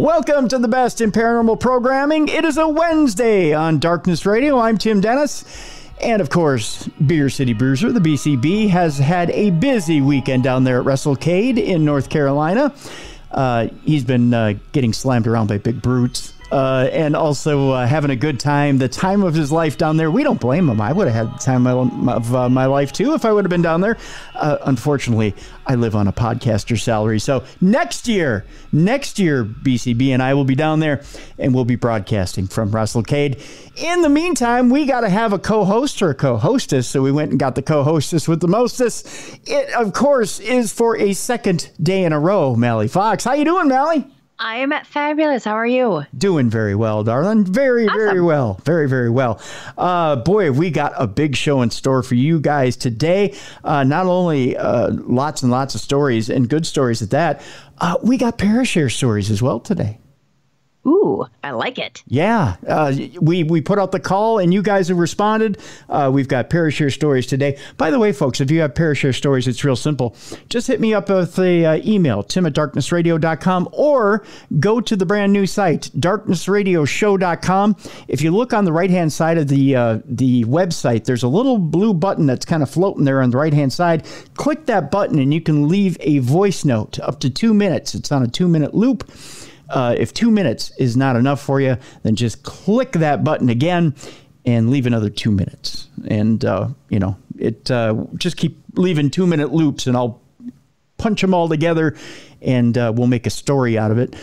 Welcome to the best in paranormal programming. It is a Wednesday on Darkness Radio. I'm Tim Dennis. And of course, Beer City Bruiser, the BCB, has had a busy weekend down there at WrestleCade in North Carolina. He's been getting slammed around by big brutes. And also having a good time, the time of his life down there. We don't blame him. I would have had the time of my life, too, if I would have been down there. Unfortunately, I live on a podcaster salary. So next year, BCB and I will be down there, and we'll be broadcasting from WrestleCade. In the meantime, we got to have a co-host or a co-hostess, so we went and got the co-hostess with the mostest. It, of course, is for a second day in a row, Mallie Fox. How you doing, Mallie? I'm fabulous. How are you? Doing very well, darling. Very, awesome. Very well. Very, very well. Boy, we got a big show in store for you guys today. Not only lots and lots of stories and good stories at that, we got Parashare stories as well today. Ooh, I like it. Yeah. We put out the call and you guys have responded. We've got Parashare stories today. By the way, folks, if you have Parashare stories, it's real simple. Just hit me up with the email, tim@darknessradio.com, or go to the brand new site, darknessradioshow.com. If you look on the right-hand side of the website, there's a little blue button that's kind of floating there on the right-hand side. Click that button and you can leave a voice note up to 2 minutes. It's on a 2-minute loop. If 2 minutes is not enough for you, then just click that button again and leave another 2 minutes. And, just keep leaving 2-minute loops and I'll punch them all together and we'll make a story out of it.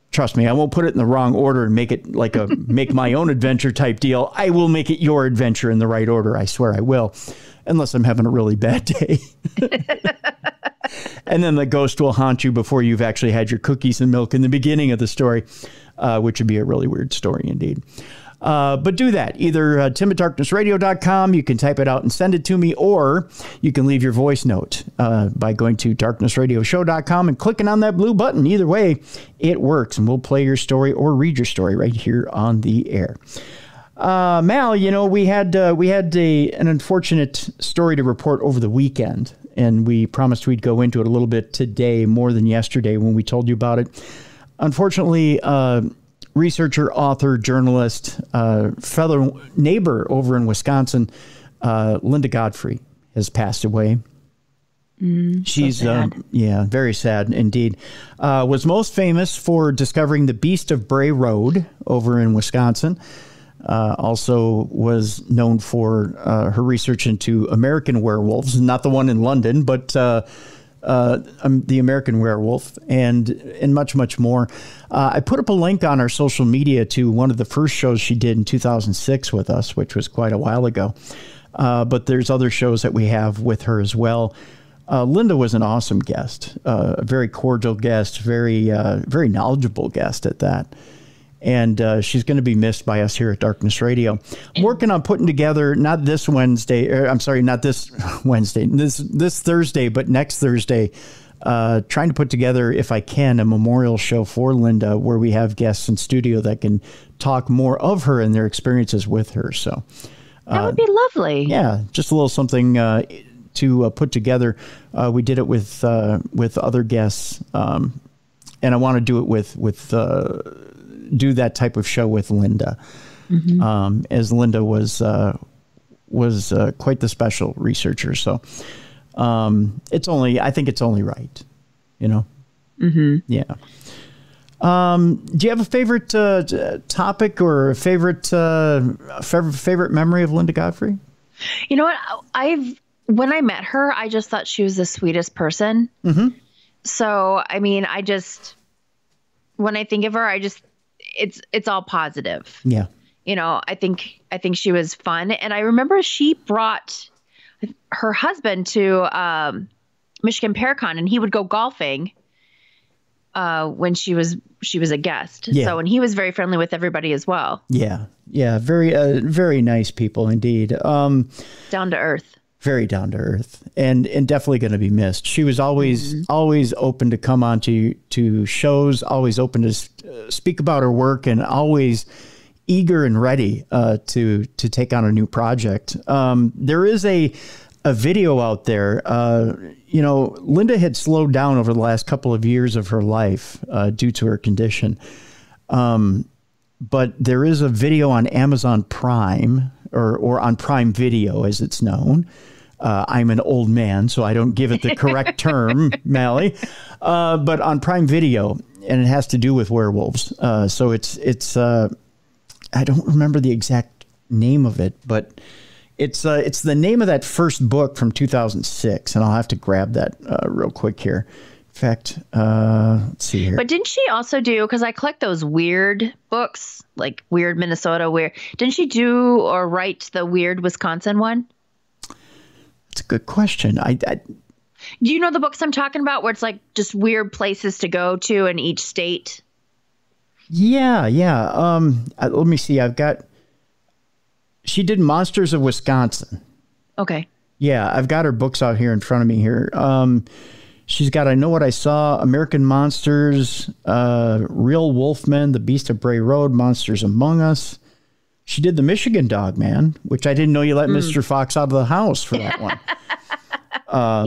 Trust me, I won't put it in the wrong order and make it like a make my own adventure type deal. I will make it your adventure in the right order. I swear I will, unless I'm having a really bad day. And then the ghost will haunt you before you've actually had your cookies and milk in the beginning of the story, which would be a really weird story indeed. But do that. Either tim@darknessradio.com, you can type it out and send it to me, or you can leave your voice note by going to darknessradioshow.com and clicking on that blue button. Either way, it works, and we'll play your story or read your story right here on the air. Mal, we had an unfortunate story to report over the weekend, and we promised we'd go into it a little bit today, more than yesterday when we told you about it. Unfortunately, researcher, author, journalist, fellow neighbor over in Wisconsin, Linda Godfrey, has passed away. She's, so sad. Very sad indeed. Was most famous for discovering the Beast of Bray Road over in Wisconsin. Also was known for her research into American werewolves, not the one in London, but the American werewolf, and much, much more. I put up a link on our social media to one of the first shows she did in 2006 with us, which was quite a while ago. But there's other shows that we have with her as well. Linda was an awesome guest, a very cordial guest, very knowledgeable guest at that. And she's going to be missed by us here at Darkness Radio. I'm working on putting together, not this Thursday, but next Thursday, trying to put together, if I can, a memorial show for Linda where we have guests in studio that can talk more of her and their experiences with her. So that would be lovely. Yeah, just a little something to put together. We did it with other guests, and I want to do it do that type of show with Linda, as Linda was quite the special researcher. So I think it's only right, Yeah. Do you have a favorite topic or a favorite memory of Linda Godfrey? You know what? When I met her, I just thought she was the sweetest person. So, I mean, when I think of her, it's all positive. Yeah. I think she was fun. And I remember she brought her husband to Michigan Paracon, and he would go golfing when she was a guest. Yeah. So, and he was very friendly with everybody as well. Yeah. Yeah. Very, very nice people indeed. Down to earth. Very down to earth, and definitely going to be missed. She was always open to come on to shows, always open to speak about her work, and always eager and ready to take on a new project. There is a a video out there. Linda had slowed down over the last couple of years of her life due to her condition. But there is a video on Amazon Prime or on Prime Video, as it's known. I'm an old man, so I don't give it the correct term, Mallie. But on Prime Video, and it has to do with werewolves. So it's I don't remember the exact name of it, but it's the name of that first book from 2006, and I'll have to grab that real quick here. In fact, let's see here. But didn't she also do, because I collect those weird books, like Weird Minnesota, didn't she do or write the Weird Wisconsin one? That's a good question. Do you know the books I'm talking about, where it's like just weird places to go to in each state? Yeah. Let me see. She did Monsters of Wisconsin. Okay. Yeah, I've got her books out here in front of me here. She's got I Know What I Saw, American Monsters, Real Wolfmen, The Beast of Bray Road, Monsters Among Us. She did The Michigan Dog Man, which I didn't know you let Mr. Fox out of the house for that one.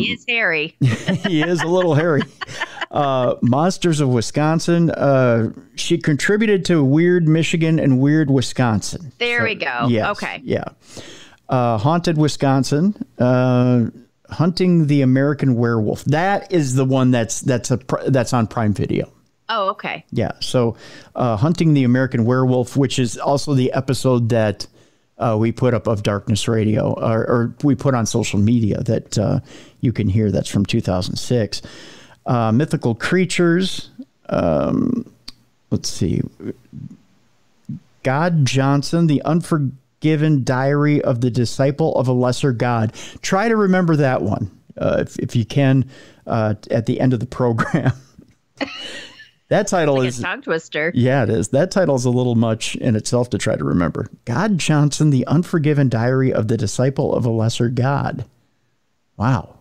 He is hairy. He is a little hairy. Monsters of Wisconsin. She contributed to Weird Michigan and Weird Wisconsin. There we go. Yes, okay. Yeah. Haunted Wisconsin. Hunting the American Werewolf. That is the one that's on Prime Video. Oh, okay. Yeah. So Hunting the American Werewolf, which is also the episode that we put up of Darkness Radio, or we put on social media that you can hear. That's from 2006. Mythical Creatures. Let's see. God Johnson, The Unforgiven Diary of the Disciple of a Lesser God. Try to remember that one if you can at the end of the program. That title like is a tongue twister. Yeah, it is. That title is a little much in itself to try to remember. God Johnson, The Unforgiven Diary of the Disciple of a Lesser God. Wow.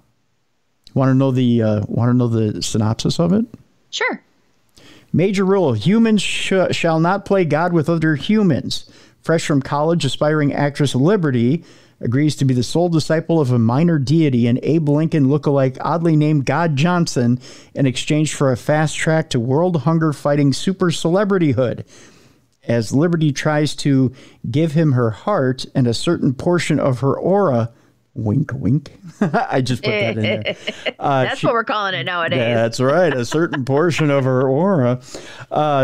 Want to know the synopsis of it? Sure. Major rule: humans shall not play God with other humans. Fresh from college, aspiring actress Liberty agrees to be the sole disciple of a minor deity, an Abe Lincoln lookalike oddly named God Johnson, in exchange for a fast track to world hunger fighting super celebrityhood. As Liberty tries to give him her heart and a certain portion of her aura, wink, wink. I just put that in there. That's what we're calling it nowadays. That's right. A certain portion of her aura.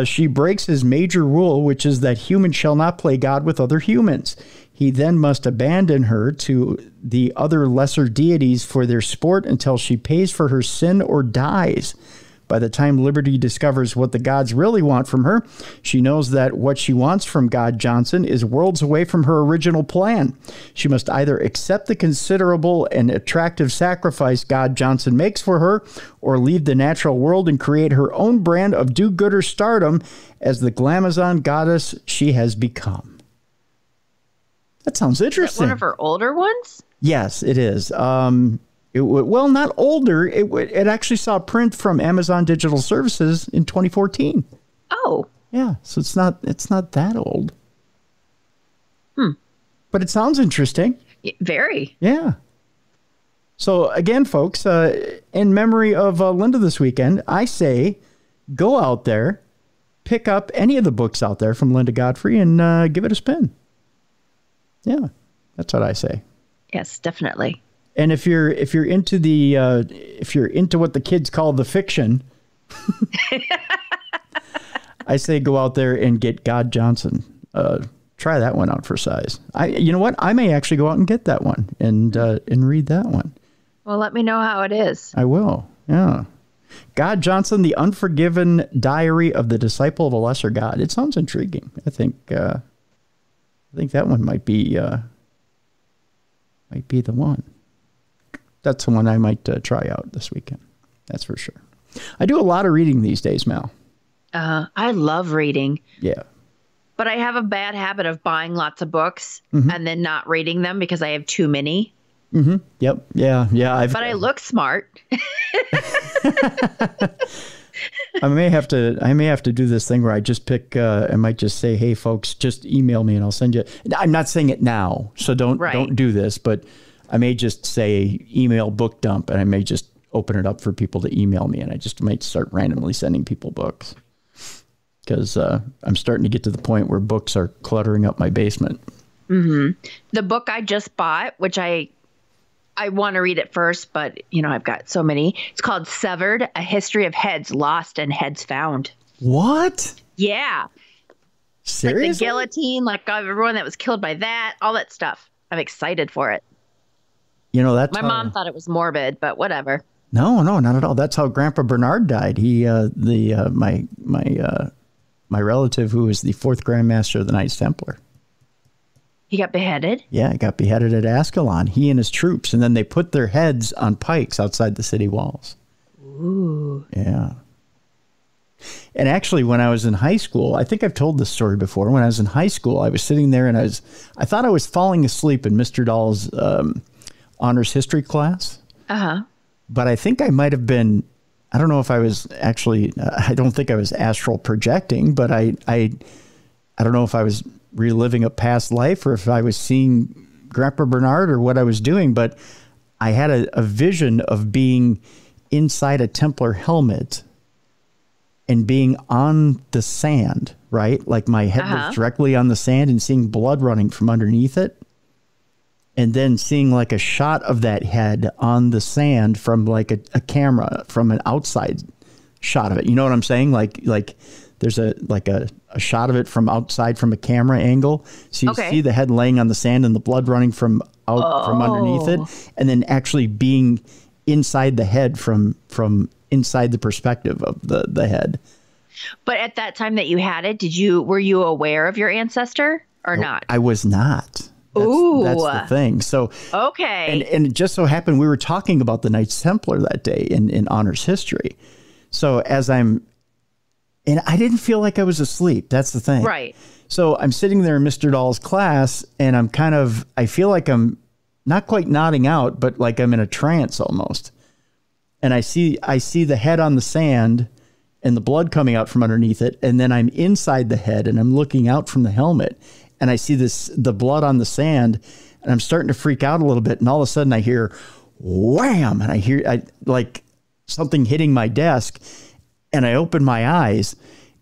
She breaks his major rule, which is that humans shall not play God with other humans. He then must abandon her to the other lesser deities for their sport until she pays for her sin or dies. By the time Liberty discovers what the gods really want from her, she knows that what she wants from God Johnson is worlds away from her original plan. She must either accept the considerable and attractive sacrifice God Johnson makes for her, or leave the natural world and create her own brand of do-gooder stardom as the glamazon goddess she has become. That sounds interesting. Is that one of her older ones? Yes, it is. Well, not older. It actually saw print from Amazon Digital Services in 2014. Oh. Yeah, so it's not that old. But it sounds interesting. Very. Yeah. So again, folks, in memory of Linda this weekend, I say go out there, pick up any of the books out there from Linda Godfrey, and give it a spin. Yeah, that's what I say. Yes, definitely. And if you're into what the kids call the fiction, I say go out there and get God Johnson. Try that one out for size. You know what? I may actually go out and get that one and read that one. Well, let me know how it is. I will. Yeah. God Johnson, The Unforgiven Diary of the Disciple of a Lesser God. It sounds intriguing. I think that one might be the one. That's the one I might try out this weekend. That's for sure. I do a lot of reading these days, Mal. I love reading. Yeah. But I have a bad habit of buying lots of books and then not reading them because I have too many. Mm-hmm. Yep. Yeah. Yeah. But I look smart. I may have to do this thing where I just pick. I might just say, "Hey, folks, just email me and I'll send you." I'm not saying it now, so don't do this. But I may just say email book dump, and I may just open it up for people to email me, and I just might start randomly sending people books because I'm starting to get to the point where books are cluttering up my basement. Mm-hmm. The book I just bought, which I want to read it first, but I've got so many. It's called Severed: A History of Heads Lost and Heads Found. What? Yeah. Seriously? Like the guillotine, like everyone that was killed by that, all that stuff. I'm excited for it. That's my mom thought it was morbid, but whatever. No, not at all. That's how Grandpa Bernard died. He, my relative, who was the 4th Grand Master of the Knights Templar. He got beheaded? Yeah, he got beheaded at Ascalon, he and his troops, and then they put their heads on pikes outside the city walls. Ooh. Yeah. And actually, when I was in high school, I think I've told this story before. When I was in high school, I was sitting there and I thought I was falling asleep in Mr. Dahl's honors history class. Uh-huh. But I think I might have been, I don't know if I was actually, I don't think I was astral projecting, but I don't know if I was reliving a past life or if I was seeing Grandpa Bernard or what I was doing, but I had a vision of being inside a Templar helmet and being on the sand, right? Like my head was directly on the sand and seeing blood running from underneath it. And then seeing like a shot of that head on the sand from like a camera, from an outside shot of it. You know what I'm saying? Like there's a shot of it from outside from a camera angle. So you see the head laying on the sand and the blood running from underneath it. And then actually being inside the head from inside the perspective of the head. But at that time that you had it, were you aware of your ancestor or not? I was not. That's the thing. So, and it just so happened we were talking about the Knights Templar that day in honors history. So and I didn't feel like I was asleep. That's the thing. Right. So I'm sitting there in Mr. Dahl's class and I feel like I'm not quite nodding out, but like I'm in a trance almost. And I see the head on the sand and the blood coming out from underneath it. And then I'm inside the head and I'm looking out from the helmet. And I see the blood on the sand, and I'm starting to freak out a little bit. And all of a sudden I hear wham, and I hear like something hitting my desk, and I open my eyes,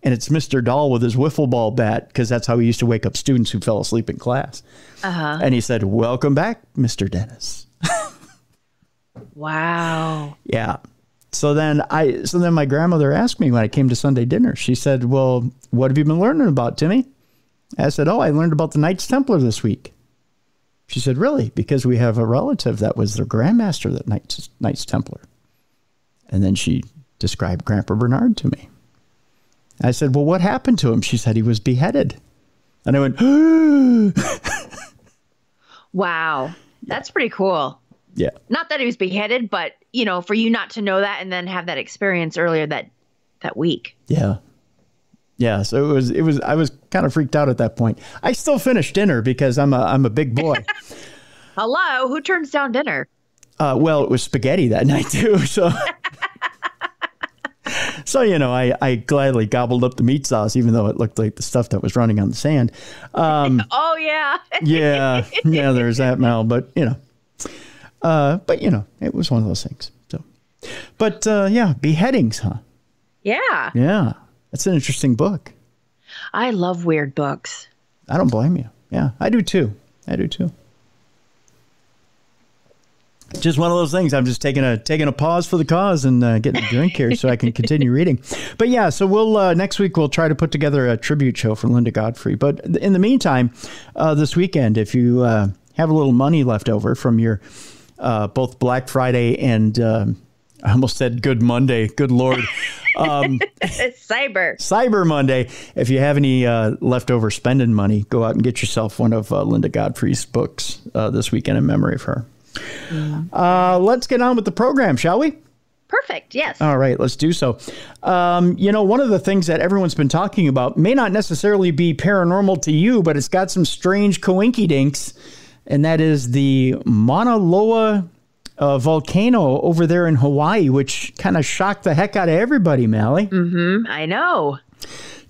and it's Mr. Dahl with his wiffle ball bat, because that's how he used to wake up students who fell asleep in class. And he said, "Welcome back, Mr. Dennis." Wow. Yeah. So then my grandmother asked me when I came to Sunday dinner. She said, "Well, what have you been learning about, Timmy?" I said, "Oh, I learned about the Knights Templar this week." She said, "Really?" Because we have a relative that was their Grandmaster, that Knights Templar. And then she described Grandpa Bernard to me. I said, "Well, what happened to him?" She said, "He was beheaded." And I went, wow, that's pretty cool. Yeah. Not that he was beheaded, but, for you not to know that and then have that experience earlier that week. Yeah. Yeah, so it was. I was kind of freaked out at that point. I still finished dinner because I'm a big boy. Hello, who turns down dinner? Well, it was spaghetti that night too. So, I gladly gobbled up the meat sauce, even though it looked like the stuff that was running on the sand. Oh yeah. yeah, there's that, Mal. But it was one of those things. So, but beheadings, huh? Yeah. Yeah. That's an interesting book. I love weird books. I don't blame you. Yeah, I do too. Just one of those things. I'm just taking a pause for the cause and getting a drink here so I can continue reading. But yeah, so we'll next week we'll try to put together a tribute show for Linda Godfrey. But in the meantime, this weekend, if you have a little money left over from your both Black Friday and I almost said Good Monday. Good Lord. Cyber Monday. If you have any leftover spending money, go out and get yourself one of Linda Godfrey's books this weekend in memory of her. Let's get on with the program, shall we? Perfect. Yes. All right, let's do so. One of the things that everyone's been talking about may not necessarily be paranormal to you, but it's got some strange coinkydinks, and that is the Mauna Loa volcano over there in Hawaii, which kind of shocked the heck out of everybody, Mallie. Mm-hmm. I know.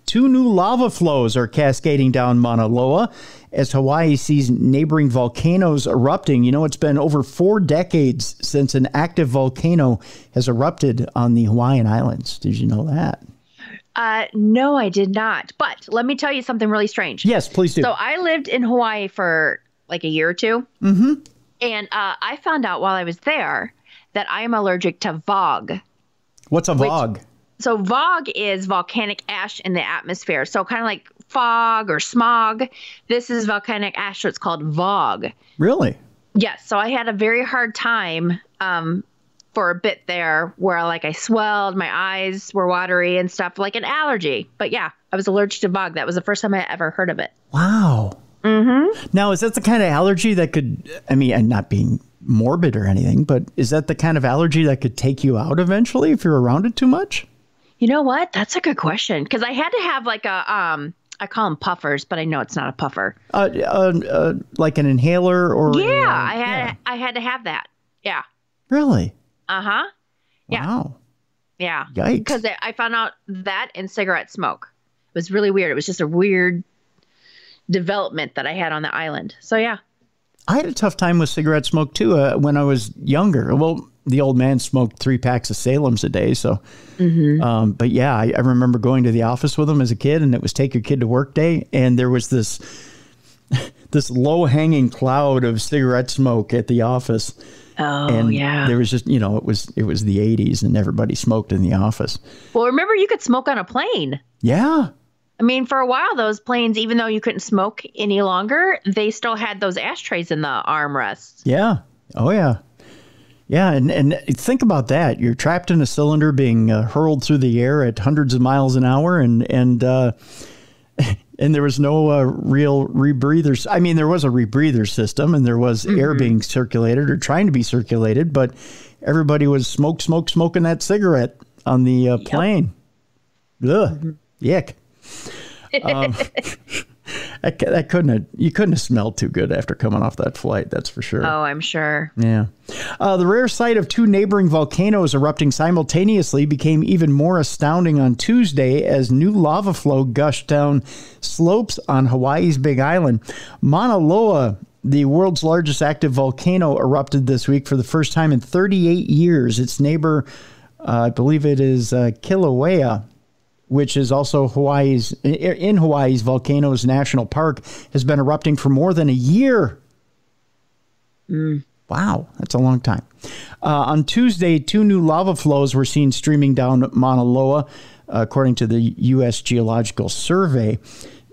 2 new lava flows are cascading down Mauna Loa as Hawaii sees neighboring volcanoes erupting. You know, it's been over 4 decades since an active volcano has erupted on the Hawaiian Islands. Did you know that? No, I did not. But let me tell you something really strange. Yes, please do. So I lived in Hawaii for like a year or two. Mm-hmm. And I found out while I was there that I am allergic to VOG. What's a VOG? So VOG is volcanic ash in the atmosphere. So kind of like fog or smog. This is volcanic ash, so it's called VOG. Really? Yes. So I had a very hard time for a bit there where like I swelled, my eyes were watery and stuff, like an allergy. But yeah, I was allergic to VOG. That was the first time I ever heard of it. Wow. Mm-hmm. Now, is that the kind of allergy that could, I mean, and not being morbid or anything, but is that the kind of allergy that could take you out eventually if you're around it too much? You know what? That's a good question. Because I had to have like a, I call them puffers, but I know it's not a puffer. Like an inhaler or? Yeah, I had to have that. Yeah. Really? Uh-huh. Yeah. Wow. Yeah. Yikes. Because I found out that in cigarette smoke. It was really weird. It was just a weird development that I had on the island. So yeah. I had a tough time with cigarette smoke too when I was younger. Well, the old man smoked 3 packs of Salems a day. So, but yeah, I remember going to the office with him as a kid, and it was take your kid to work day. And there was this low hanging cloud of cigarette smoke at the office. Oh, and yeah. There was just, you know, it was the 80s and everybody smoked in the office. Well, remember you could smoke on a plane. Yeah. I mean, for a while, those planes, even though you couldn't smoke any longer, they still had those ashtrays in the armrests. Yeah. Oh, yeah. Yeah. And think about that. You're trapped in a cylinder being hurled through the air at hundreds of miles an hour. And there was no real rebreathers. I mean, there was a rebreather system and there was air being circulated or trying to be circulated, but everybody was smoking that cigarette on the plane. Ugh. Yuck. You couldn't have smelled too good after coming off that flight. That's for sure. Oh, I'm sure. Yeah. The rare sight of 2 neighboring volcanoes erupting simultaneously became even more astounding on Tuesday as new lava flow gushed down slopes on Hawaii's Big Island. Mauna Loa, the world's largest active volcano, erupted this week for the first time in 38 years. Its neighbor, I believe it is Kilauea, which is also Hawaii's Volcanoes National Park, has been erupting for more than a year. Wow, that's a long time. On Tuesday, 2 new lava flows were seen streaming down Mauna Loa, according to the U.S. Geological Survey.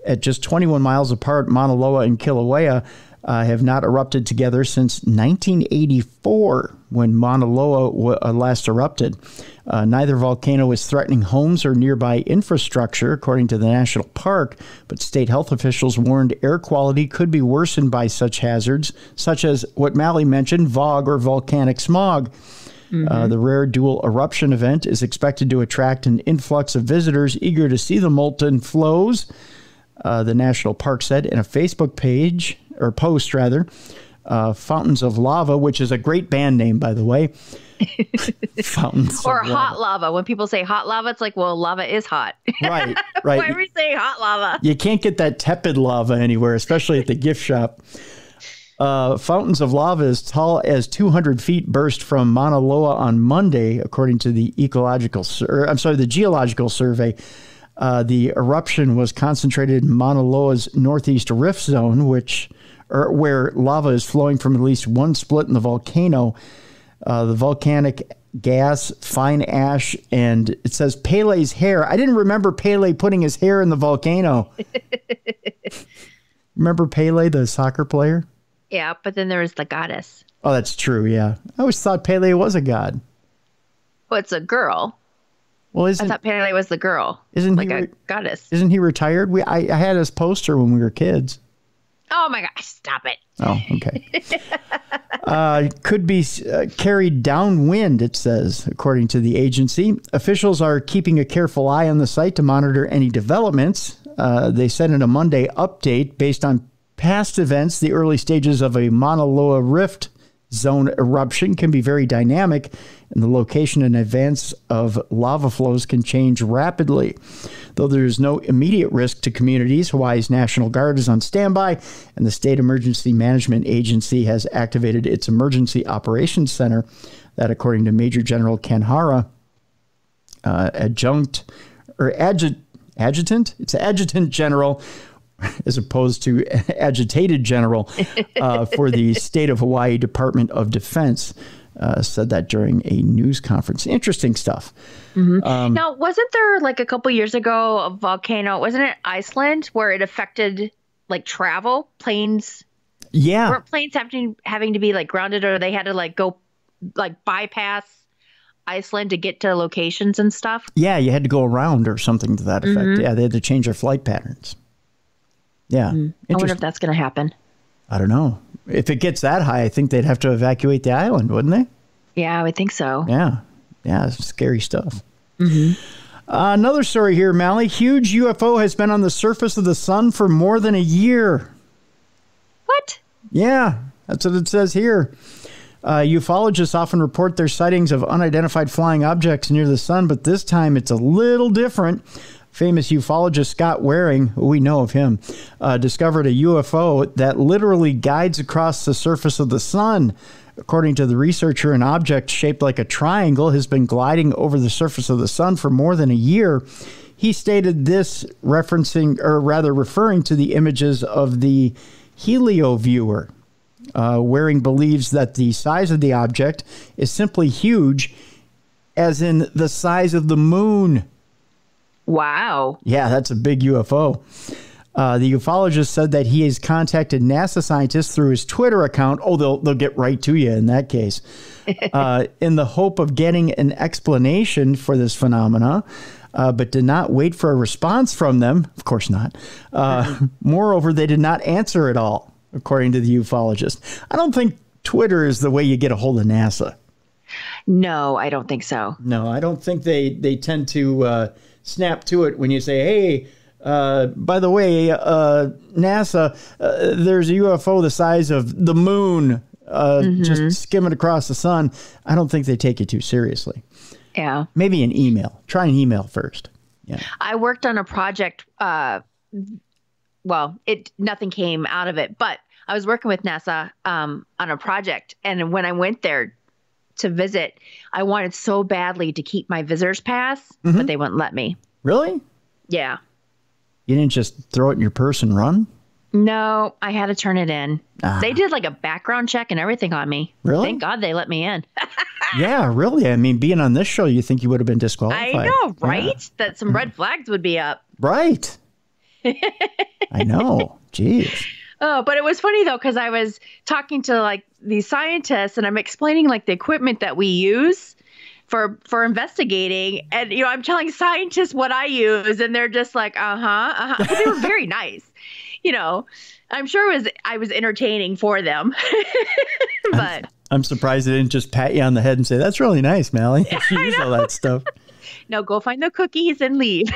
At just 21 miles apart, Mauna Loa and Kilauea have not erupted together since 1984, when Mauna Loa last erupted. Neither volcano is threatening homes or nearby infrastructure, according to the national park, but state health officials warned air quality could be worsened by such hazards, such as what Mallie mentioned, VOG or volcanic smog. The rare dual eruption event is expected to attract an influx of visitors eager to see the molten flows, the national park said in a Facebook page, or post rather. Fountains of Lava, which is a great band name, by the way. Fountains or of hot lava. When people say hot lava, it's like, well, lava is hot. Right. Why are we saying hot lava? You can't get that tepid lava anywhere, especially at the gift shop. Fountains of lava as tall as 200 feet burst from Mauna Loa on Monday, according to the the Geological Survey. The eruption was concentrated in Mauna Loa's northeast rift zone, where lava is flowing from at least one split in the volcano. The volcanic gas, fine ash, and it says Pele's hair. I didn't remember Pele putting his hair in the volcano. Remember Pele, the soccer player? Yeah, but then there was the goddess. Oh, that's true, yeah. I always thought Pele was a god. Well, it's a girl. Well, I thought Pele was the girl. Isn't like a goddess? Isn't he retired? I had his poster when we were kids. Oh my gosh! Stop it. Oh, okay. Could be carried downwind, it says, according to the agency. Officials are keeping a careful eye on the site to monitor any developments. They said in a Monday update, based on past events, the early stages of a Mauna Loa rift zone eruption can be very dynamic, and the location and advance of lava flows can change rapidly. Though there is no immediate risk to communities, Hawaii's National Guard is on standby, and the State Emergency Management Agency has activated its Emergency Operations Center that, according to Major General Kanhara, adjutant? It's adjutant general, as opposed to agitated general, for the State of Hawaii Department of Defense, said that during a news conference. Interesting stuff. Mm-hmm. Now, wasn't there like a couple years ago a volcano? Wasn't it Iceland where it affected like travel planes? Yeah, weren't planes having to be like grounded, or they had to like go like bypass Iceland to get to locations and stuff? Yeah, you had to go around or something to that effect. Mm-hmm. Yeah, they had to change their flight patterns. Yeah. I wonder if that's going to happen. I don't know. If it gets that high, I think they'd have to evacuate the island, wouldn't they? Yeah, I would think so. Yeah. Yeah, it's scary stuff. Mm-hmm. Another story here, Mallie. Huge UFO has been on the surface of the sun for more than a year. What? Yeah, that's what it says here. Ufologists often report their sightings of unidentified flying objects near the sun, but this time it's a little different. Famous ufologist Scott Waring, who we know of him, discovered a UFO that literally guides across the surface of the sun. According to the researcher, an object shaped like a triangle has been gliding over the surface of the sun for more than a year. He stated this referring to the images of the helioviewer. Waring believes that the size of the object is simply huge, as in the size of the moon. Wow. Yeah, that's a big UFO. The ufologist said that he has contacted NASA scientists through his Twitter account. Oh, they'll get right to you in that case. In the hope of getting an explanation for this phenomena, but did not wait for a response from them. Of course not. Moreover, they did not answer at all, according to the ufologist. I don't think Twitter is the way you get a hold of NASA. No, I don't think so. No, I don't think they tend to snap to it when you say, hey, by the way, NASA, there's a UFO the size of the moon just skimming across the sun. I don't think they take it too seriously. Yeah. Maybe an email. Try an email first. Yeah. I worked on a project. Nothing came out of it, but I was working with NASA on a project. And when I went there to visit, I wanted so badly to keep my visitor's pass, but they wouldn't let me. Really? Yeah. You didn't just throw it in your purse and run? No, I had to turn it in. They did like a background check and everything on me. Really? Thank God they let me in. Yeah, really. I mean, being on this show, you think you would have been disqualified. I know, right? Yeah. That some red flags would be up. Right. I know. Jeez. Oh, but it was funny though, because I was talking to like these scientists and I'm explaining like the equipment that we use for investigating, and I'm telling scientists what I use, and they're just like, But they were very nice. I'm sure I was entertaining for them. But I'm surprised they didn't just pat you on the head and say, "That's really nice, Mallie. You use all that stuff." No, go find the cookies and leave.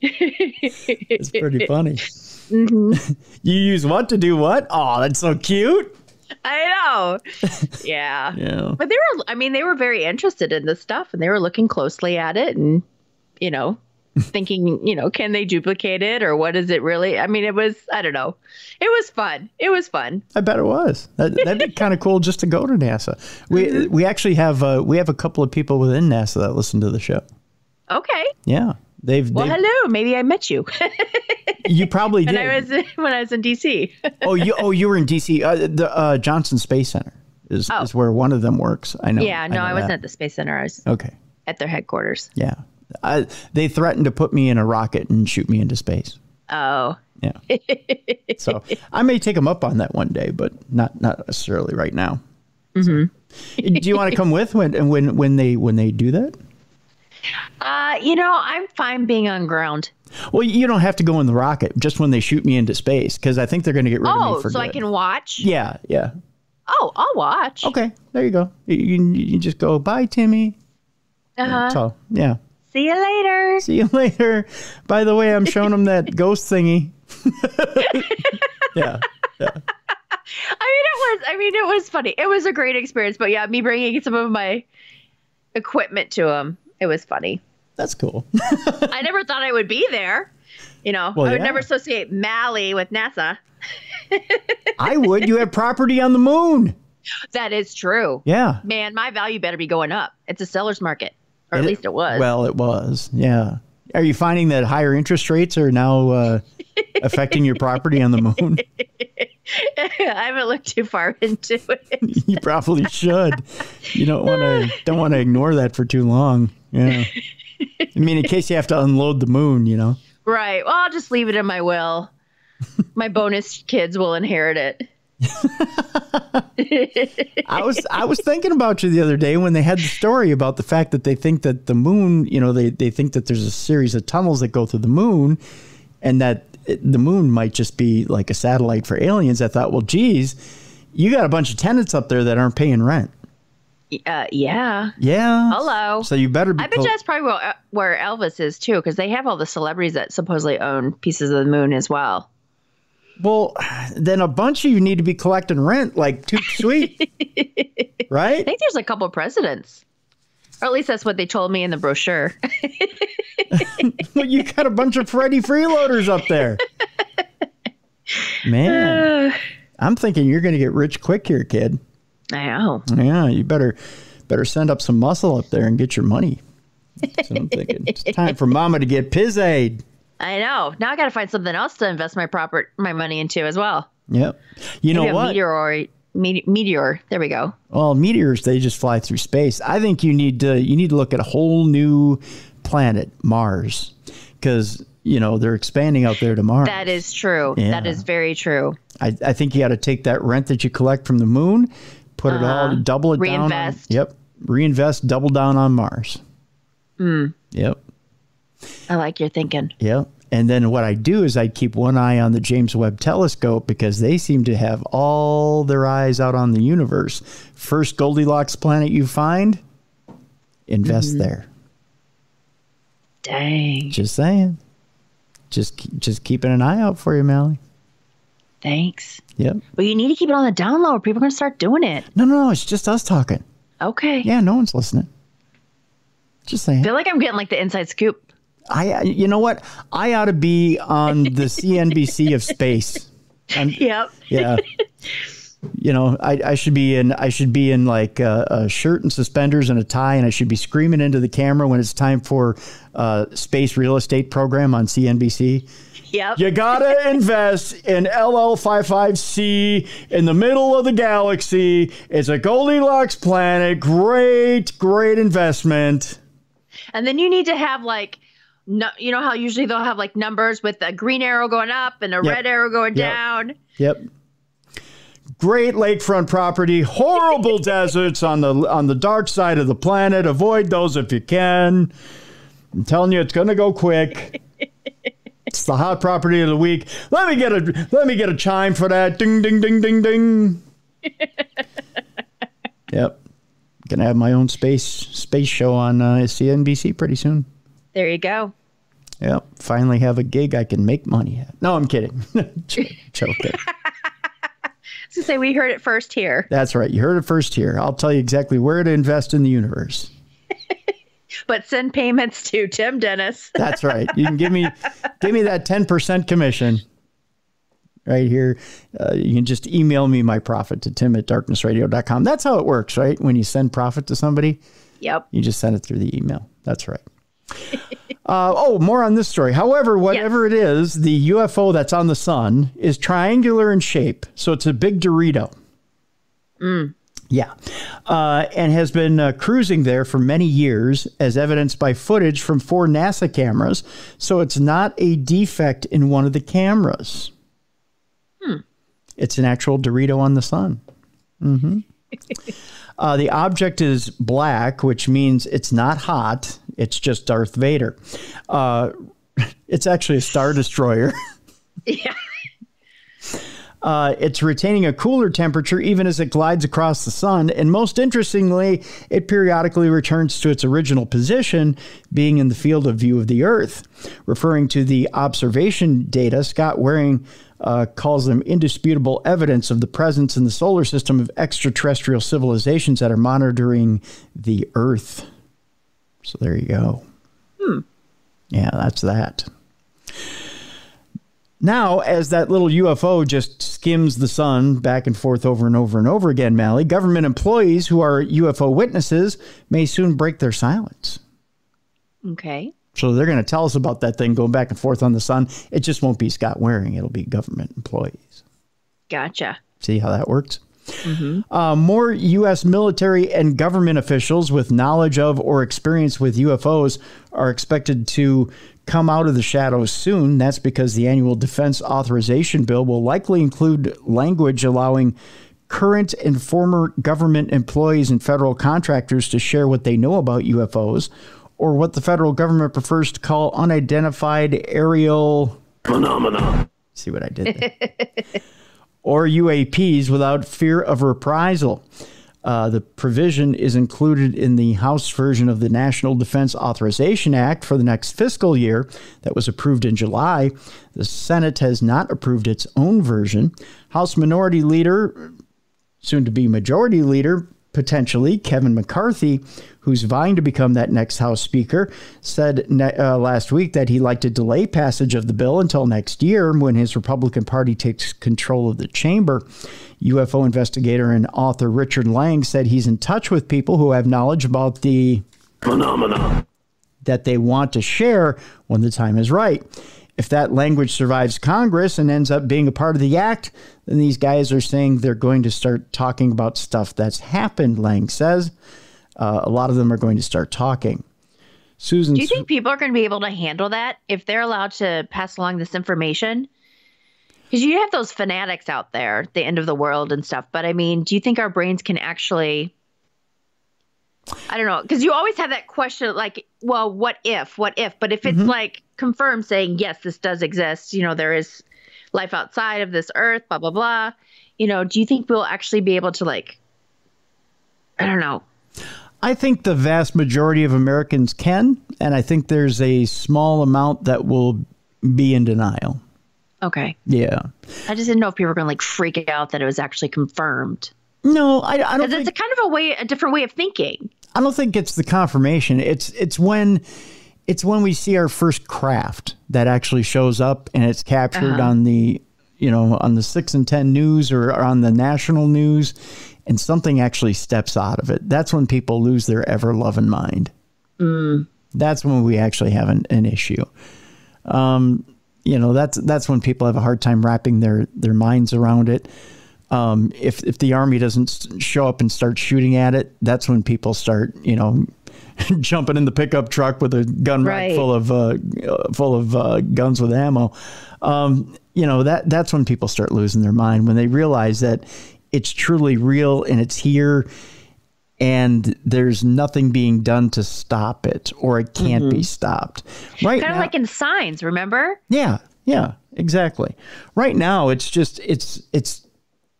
It's pretty funny. You use what to do what? Oh, that's so cute. I know. Yeah. Yeah. But they were very interested in this stuff, and they were looking closely at it and, thinking, can they duplicate it, or what is it really? I mean, I don't know. It was fun. It was fun. I bet it was. That'd be kind of cool just to go to NASA. We actually have a couple of people within NASA that listen to the show. Okay. Yeah. Hello. Maybe I met you. You probably did. When I was in DC. You were in DC. The Johnson Space Center is where one of them works. I know. Yeah, no, I wasn't at the Space Center. I was at their headquarters. Yeah. They threatened to put me in a rocket and shoot me into space. Oh. Yeah. So I may take them up on that one day, but not necessarily right now. So, do you want to come with when they do that? I'm fine being on ground. Well, you don't have to go in the rocket just when they shoot me into space, because I think they're going to get rid of me for good. Oh, so I can watch? Yeah, yeah. Oh, I'll watch. Okay, there you go. You just go, bye, Timmy. So, yeah. See you later. See you later. By the way, I'm showing them that ghost thingy. Yeah. I mean, it it was funny. It was a great experience. But yeah, me bringing some of my equipment to him, it was funny. That's cool. I never thought I would be there. I would never associate Mallie with NASA. I would. You have property on the moon. That is true. Yeah. Man, my value better be going up. It's a seller's market, or at least it was. Well, it was. Yeah. Are you finding that higher interest rates are now affecting your property on the moon? I haven't looked too far into it. You probably should. You don't want to ignore that for too long. Yeah. I mean, in case you have to unload the moon, Right. Well, I'll just leave it in my will. My bonus kids will inherit it. I was thinking about you the other day when they had the story about the fact that they think that the moon, they think that there's a series of tunnels that go through the moon, and that the moon might just be like a satellite for aliens. I thought, well, geez, you got a bunch of tenants up there that aren't paying rent. Yeah. Yeah. Hello. So you better be. I bet you that's probably where Elvis is too, because they have all the celebrities that supposedly own pieces of the moon as well. Well, then a bunch of you need to be collecting rent like Toot Sweet, right? I think there's a couple of presidents, or at least that's what they told me in the brochure. Well, you got a bunch of Freddie freeloaders up there, man. I'm thinking you're going to get rich quick here, kid. I know. Yeah, you better send up some muscle up there and get your money. So I'm thinking it's time for Mama to get Piz-Aid. I know. Now I got to find something else to invest my money into as well. Yep. You know what? Meteor. There we go. Well, meteors, they just fly through space. I think you need to look at a whole new planet, Mars, because they're expanding out there to Mars. That is true. Yeah. That is very true. I think you got to take that rent that you collect from the moon, put it all, double it down. Reinvest. Yep. Reinvest, double down on Mars. Yep. I like your thinking. Yep. And then what I do is I keep one eye on the James Webb Telescope, because they seem to have all their eyes out on the universe. First Goldilocks planet you find, invest there. Dang. Just saying. Just keeping an eye out for you, Mallie. Thanks. Yep. But you need to keep it on the down low, or people are going to start doing it. No. It's just us talking. Okay. Yeah, no one's listening. Just saying. I feel like I'm getting like the inside scoop. You know what? I ought to be on the CNBC of space. Yep. Yeah. I should be in like a shirt and suspenders and a tie, and I should be screaming into the camera when it's time for space real estate program on CNBC. Yep. You gotta invest in LL55C in the middle of the galaxy. It's a Goldilocks planet. Great investment. And then you need to have like, you know how usually they'll have like numbers with a green arrow going up and a red arrow going down. Yep. Great lakefront property, horrible deserts on the dark side of the planet. Avoid those if you can. I'm telling you, it's going to go quick. It's the hot property of the week. Let me get a chime for that. Ding, ding, ding, ding, ding. Yep. Gonna have my own space show on CNBC pretty soon. There you go. Yep. Finally have a gig I can make money at. No, I'm kidding. Joking. To say we heard it first here. That's right. You heard it first here. I'll tell you exactly where to invest in the universe. But send payments to Tim Dennis. That's right. You can give me that 10% commission right here. You can just email me my profit to tim@darknessradio.com. That's how it works, right? When you send profit to somebody, yep, you just send it through the email. That's right. More on this story. However, whatever it is, the UFO that's on the sun is triangular in shape. So it's a big Dorito. Yeah. And has been cruising there for many years, as evidenced by footage from 4 NASA cameras. So it's not a defect in one of the cameras. It's an actual Dorito on the sun. The object is black, which means it's not hot. It's just Darth Vader. It's actually a Star Destroyer. Yeah. It's retaining a cooler temperature even as it glides across the sun. And most interestingly, it periodically returns to its original position, being in the field of view of the Earth. Referring to the observation data, Scott Waring calls them indisputable evidence of the presence in the solar system of extraterrestrial civilizations that are monitoring the Earth. So there you go. Yeah, that's that. Now, as that little UFO just skims the sun back and forth over and over and over again, Mallie, government employees who are UFO witnesses may soon break their silence. Okay. So they're going to tell us about that thing going back and forth on the sun. It just won't be Scott Waring. It'll be government employees. Gotcha. See how that works? More U.S. military and government officials with knowledge of or experience with UFOs are expected to come out of the shadows soon. That's because the annual defense authorization bill will likely include language allowing current and former government employees and federal contractors to share what they know about UFOs, or what the federal government prefers to call unidentified aerial phenomena. See what I did there? Or UAPs without fear of reprisal. The provision is included in the House version of the National Defense Authorization Act for the next fiscal year that was approved in July. The Senate has not approved its own version. House Minority Leader, soon to be Majority Leader, potentially, Kevin McCarthy, who's vying to become that next House Speaker, said last week that he'd like to delay passage of the bill until next year when his Republican Party takes control of the chamber. UFO investigator and author Richard Lang said he's in touch with people who have knowledge about the phenomena that they want to share when the time is right. If that language survives Congress and ends up being a part of the act, then these guys are saying they're going to start talking about stuff that's happened, Lang says. A lot of them are going to start talking. Susan, do you think people are going to be able to handle that if they're allowed to pass along this information? Because you have those fanatics out there, the end of the world and stuff. But I mean, do you think our brains can actually... I don't know, because you always have that question like, well, what if? But if it's like confirmed saying, yes, this does exist, there is life outside of this earth, blah, blah, blah. Do you think we'll actually be able to I don't know. I think the vast majority of Americans can, and I think there's a small amount that will be in denial. Okay. Yeah. I just didn't know if people were going to freak out that it was actually confirmed. No, I don't think... It's a kind of a different way of thinking. I don't think it's the confirmation. It's when we see our first craft that actually shows up and it's captured on the, on the 6 and 10 news or on the national news, and something actually steps out of it. That's when people lose their ever-loving mind. That's when we actually have an issue. That's when people have a hard time wrapping their minds around it. If the Army doesn't show up and start shooting at it, that's when people start, jumping in the pickup truck with a gun rack full of guns with ammo. That's when people start losing their mind, when they realize that it's truly real and it's here and there's nothing being done to stop it, or it can't be stopped. Right. Kind of like in Signs, remember? Yeah, exactly. Right now, it's just, it's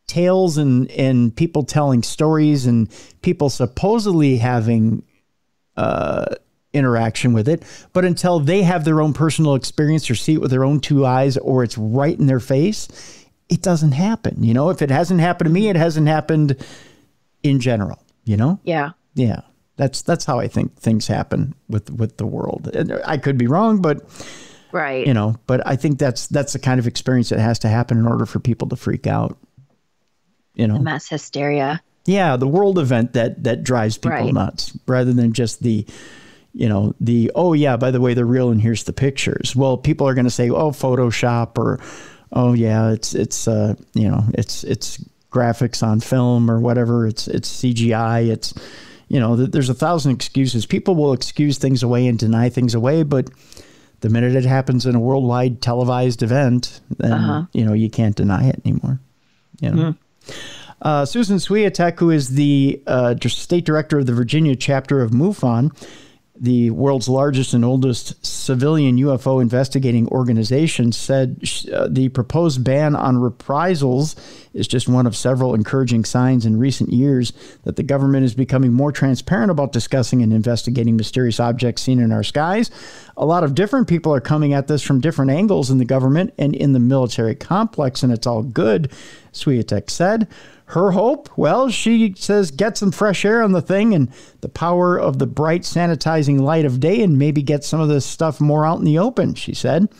tales and people telling stories and people supposedly having interaction with it. But until they have their own personal experience or see it with their own two eyes, or it's right in their face, it doesn't happen. If it hasn't happened to me, it hasn't happened in general, Yeah. Yeah. That's how I think things happen with the world. And I could be wrong, but right. But I think that's the kind of experience that has to happen in order for people to freak out. The mass hysteria. Yeah, the world event that drives people nuts, rather than just the oh yeah, by the way, they're real and here's the pictures. Well, people are going to say, oh, Photoshop, or oh yeah, it's graphics on film or whatever. It's CGI. It's there's 1,000 excuses. People will excuse things away and deny things away, but the minute it happens in a worldwide televised event, then you can't deny it anymore. Susan Swiatek, who is the state director of the Virginia chapter of MUFON, the world's largest and oldest civilian UFO investigating organization, said the proposed ban on reprisals is just one of several encouraging signs in recent years that the government is becoming more transparent about discussing and investigating mysterious objects seen in our skies. A lot of different people are coming at this from different angles in the government and in the military complex, and it's all good, Swiatek said. Her hope, well, she says, get some fresh air on the thing and the power of the bright sanitizing light of day and maybe get some of this stuff more out in the open, she said.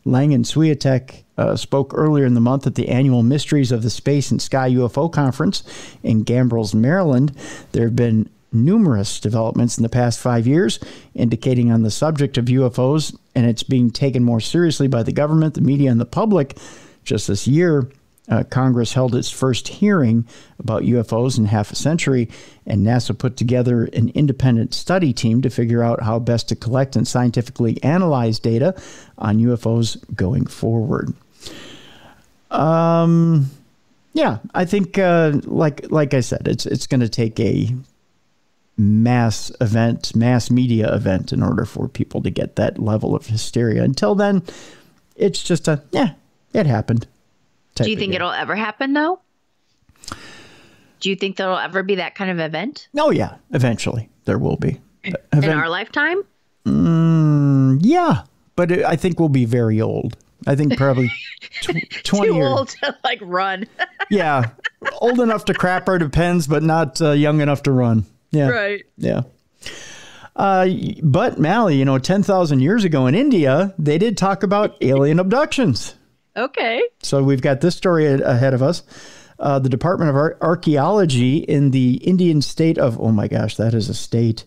Lang and Swiatek spoke earlier in the month at the annual Mysteries of the Space and Sky UFO Conference in Gambrills, Maryland. There have been numerous developments in the past 5 years indicating on the subject of UFOs, and it's being taken more seriously by the government, the media, and the public. Just this year, Congress held its first hearing about UFOs in half a century, and NASA put together an independent study team to figure out how best to collect and scientifically analyze data on UFOs going forward. Yeah, I think, like I said, it's going to take a mass media event in order for people to get that level of hysteria. Until then, it's just it happened. Do you think it'll ever happen, though? Do you think there'll ever be that kind of event? Oh, yeah. Eventually, there will be. In our lifetime? Yeah. But I think we'll be very old. I think probably 20 Too years. old to, run. Yeah. Old enough to crap our depends, but not young enough to run. Yeah. Right. Yeah. But, Mallie, 10,000 years ago in India, they did talk about alien abductions. Okay. So we've got this story ahead of us. The Department of Archaeology in the Indian state of, oh my gosh, that is a state.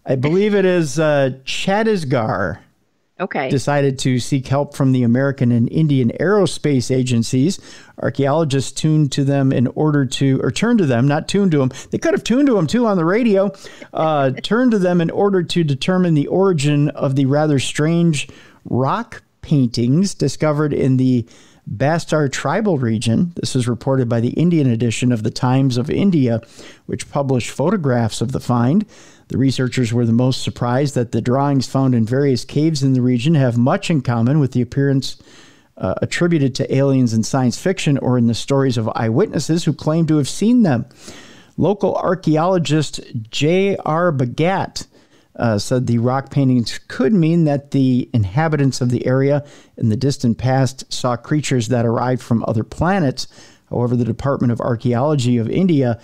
I believe it is Chhattisgarh. Okay. Decided to seek help from the American and Indian aerospace agencies. Archaeologists turned to them, not tuned to them. They could have tuned to them too on the radio. Turned to them in order to determine the origin of the rather strange rock paintings discovered in the Bastar tribal region. This is reported by the Indian edition of the Times of India, which published photographs of the find. The researchers were the most surprised that the drawings found in various caves in the region have much in common with the appearance attributed to aliens in science fiction or in the stories of eyewitnesses who claim to have seen them. Local archaeologist J.R. Bagat said the rock paintings could mean that the inhabitants of the area in the distant past saw creatures that arrived from other planets. However, the Department of Archaeology of India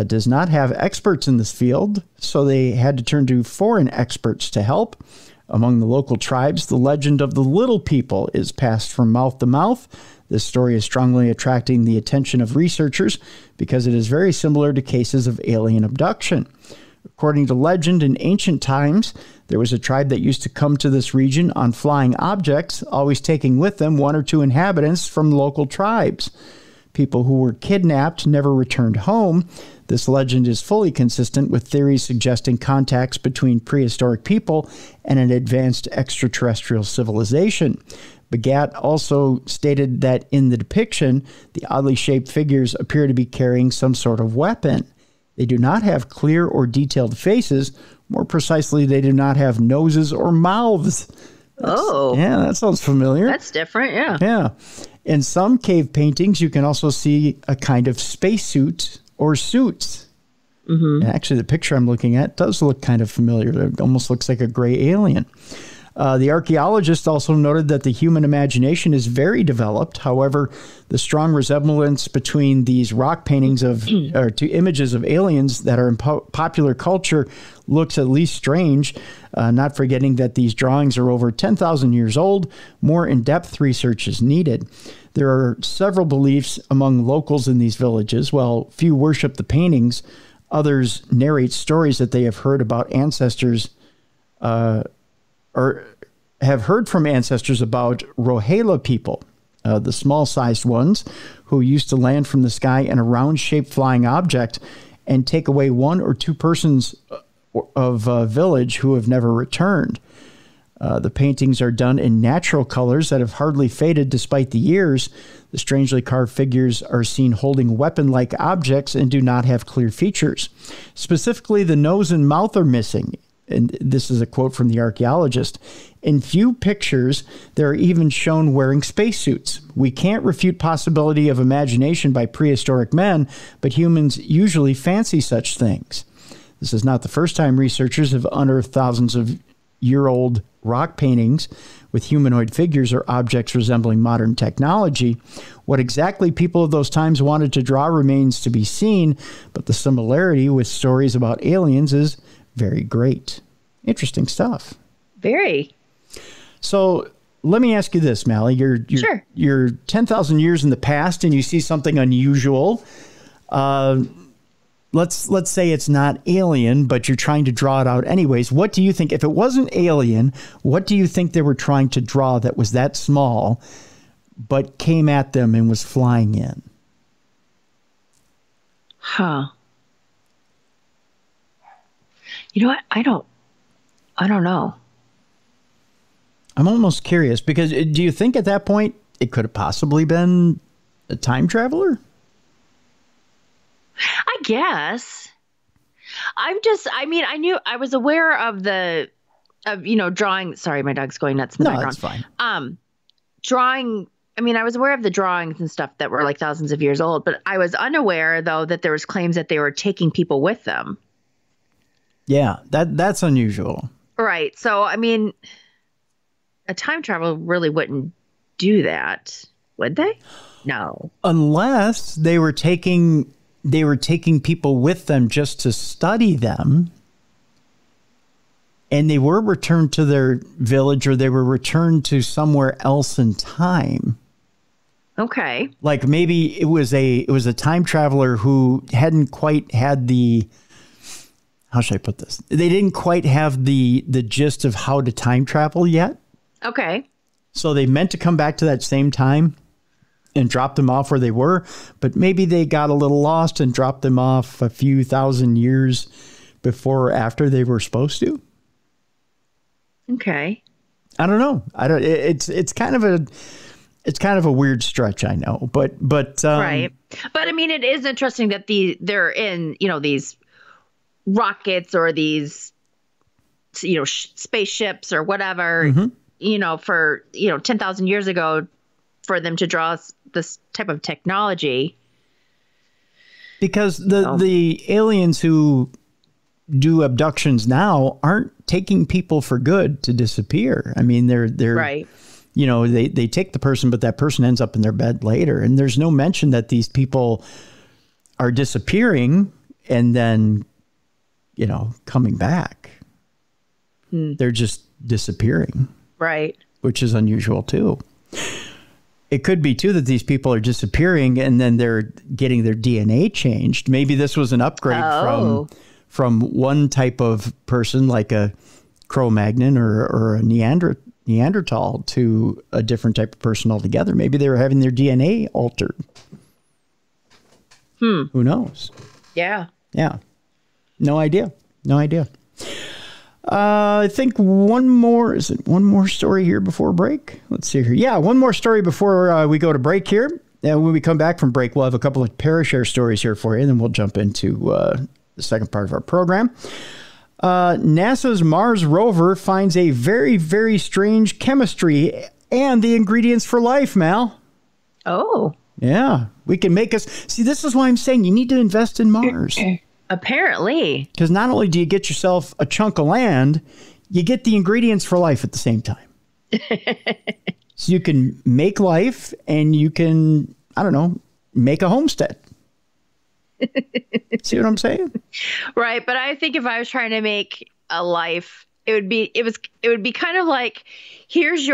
does not have experts in this field, so they had to turn to foreign experts to help. Among the local tribes, the legend of the little people is passed from mouth to mouth. This story is strongly attracting the attention of researchers because it is very similar to cases of alien abduction. According to legend, in ancient times, there was a tribe that used to come to this region on flying objects, always taking with them one or two inhabitants from local tribes. People who were kidnapped never returned home. This legend is fully consistent with theories suggesting contacts between prehistoric people and an advanced extraterrestrial civilization. Bagat also stated that in the depiction, the oddly shaped figures appear to be carrying some sort of weapon. They do not have clear or detailed faces. More precisely, they do not have noses or mouths. Yeah, that sounds familiar. That's different, yeah. Yeah. In some cave paintings, you can also see a kind of spacesuit or suits. Mm-hmm. And actually, the picture I'm looking at does look kind of familiar. It almost looks like a gray alien. The archaeologist also noted that the human imagination is very developed. However, the strong resemblance between these rock paintings to images of aliens that are in popular culture looks at least strange, not forgetting that these drawings are over 10,000 years old. More in-depth research is needed. There are several beliefs among locals in these villages. While few worship the paintings, others narrate stories that they have heard about ancestors or have heard from ancestors about Rohela people, the small-sized ones who used to land from the sky in a round-shaped flying object and take away one or two persons of a village who have never returned. The paintings are done in natural colors that have hardly faded despite the years. The strangely carved figures are seen holding weapon-like objects and do not have clear features. Specifically, the nose and mouth are missing. and this is a quote from the archaeologist, in few pictures, they're even shown wearing spacesuits. We can't refute possibility of imagination by prehistoric men, but humans usually fancy such things. This is not the first time researchers have unearthed thousands of year-old rock paintings with humanoid figures or objects resembling modern technology. What exactly people of those times wanted to draw remains to be seen, but the similarity with stories about aliens is very great. Interesting stuff. Very. So let me ask you this, Mallie. Sure. You're 10,000 years in the past and you see something unusual. Let's say it's not alien, but you're trying to draw it out anyways. What do you think, if it wasn't alien, what do you think they were trying to draw that was that small, but came at them and was flying in? Huh. You know what? I don't know. I'm almost curious because do you think at that point it could have possibly been a time traveler? I guess. I was aware of drawing. Sorry, my dog's going nuts in the background. That's fine. Drawing. I was aware of the drawings and stuff that were like thousands of years old, but I was unaware though that there was claims that they were taking people with them. Yeah, that's unusual. Right. So, a time travel really wouldn't do that, would they? No. Unless they were taking people with them just to study them, and they were returned to their village or they were returned to somewhere else in time. Okay. Like maybe it was a time traveler who hadn't quite had the, how should I put this? They didn't quite have the gist of how to time travel yet. Okay. So they meant to come back to that same time and drop them off where they were, but maybe they got a little lost and dropped them off a few thousand years before or after they were supposed to. Okay. I don't know. It's kind of a weird stretch, I know, but right. But it is interesting that they're in, these rockets or these, spaceships or whatever, for, 10,000 years ago, for them to draw this type of technology. Because the aliens who do abductions now aren't taking people for good to disappear. They're right. They take the person, but that person ends up in their bed later. And there's no mention that these people are disappearing and then, coming back. They're just disappearing. Right. Which is unusual too. It could be too that these people are disappearing and then they're getting their DNA changed. Maybe this was an upgrade from one type of person like a Cro-Magnon or a Neanderthal to a different type of person altogether. Maybe they were having their DNA altered. Who knows? Yeah. Yeah. No idea. I think one more story here before break? Let's see here. Yeah, one more story before we go to break here. And when we come back from break, we'll have a couple of Parashare stories here for you, and then we'll jump into the second part of our program. NASA's Mars rover finds a very, very strange chemistry and the ingredients for life, Mal. Oh. Yeah, we can make us... See, this is why I'm saying you need to invest in Mars. Apparently. Because not only do you get yourself a chunk of land, you get the ingredients for life at the same time. So you can make life and you can, make a homestead. See what I'm saying? Right. But I think if I was trying to make a life, it would be kind of like, here's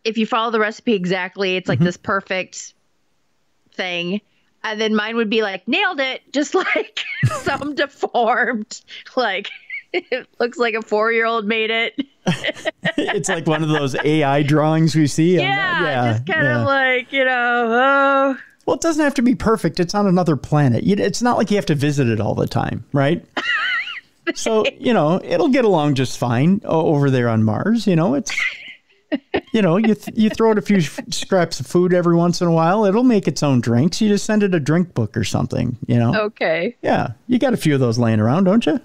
if you follow the recipe exactly, it's like this perfect thing. And then mine would be like, nailed it, just like some deformed, like it looks like a 4-year-old made it. It's like one of those AI drawings we see. Just kind of like, oh. Well, it doesn't have to be perfect. It's on another planet. It's not like you have to visit it all the time, right? So, it'll get along just fine over there on Mars. It's... you throw it a few scraps of food every once in a while. It'll make its own drinks. You just send it a drink book or something, Okay. Yeah. You got a few of those laying around, don't you?